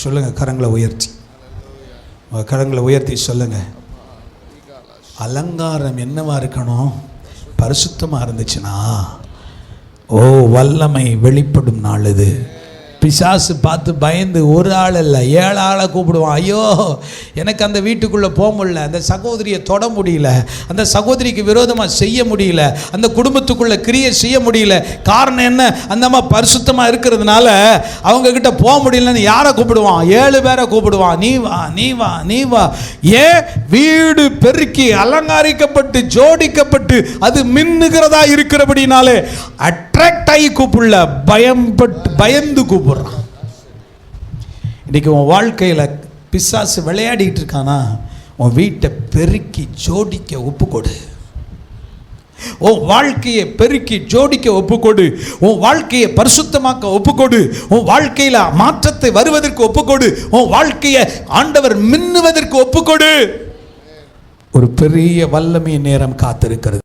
சொல்லுங்கள், கரங்களை உயர்த்தி, உங்கள் கரங்களை உயர்த்தி சொல்லுங்கள். அலங்காரம் என்னவா இருக்கணும்? பரிசுத்தமாக இருந்துச்சுன்னா வல்லமை வெளிப்படும் நாள் இது. பிசாசு பார்த்து பயந்து ஒரு ஆள் இல்லை 7 ஆளை கூப்பிடுவான். ஐயோ, எனக்கு அந்த வீட்டுக்குள்ளே போக முடியல, அந்த சகோதரியை தொட முடியல, அந்த சகோதரிக்கு விரோதமாக செய்ய முடியல, அந்த குடும்பத்துக்குள்ளே கிரியை செய்ய முடியல. காரணம் என்ன? அந்த அம்மா பரிசுத்தமாக இருக்கிறதுனால அவங்கக்கிட்ட போக முடியலன்னு யாரை கூப்பிடுவான்? 7 பேரை கூப்பிடுவான். நீ வா, நீ வா, நீ வா. ஏன்? வீடு பெருக்கி அலங்காரிக்கப்பட்டு ஜோடிக்கப்பட்டு அது மின்னுகிறதா இருக்கிறபடினாலே அட்ராக்ட் ஆகி கூப்பிடல, பயந்து கூப்பிடுறான். இன்னைக்கு உன் வாழ்க்கையில் பிசாசு விளையாடிட்டு இருக்கானா? உன் வீட்டை பெருக்கி ஜோடிக்க ஒப்புக்கொடு. உன் வாழ்க்கையை பெருக்கி ஜோடிக்க ஒப்புக்கொடு. உன் வாழ்க்கையை பரிசுத்தமாக்க ஒப்புக்கொடு. உன் வாழ்க்கையில் மாற்றத்தை வருவதற்கு ஒப்புக்கொடு. உன் வாழ்க்கையை ஆண்டவர் மின்னுவதற்கு ஒப்புக்கொடு. ஒரு பெரிய வல்லமை நேரம் காத்திருக்கிறது.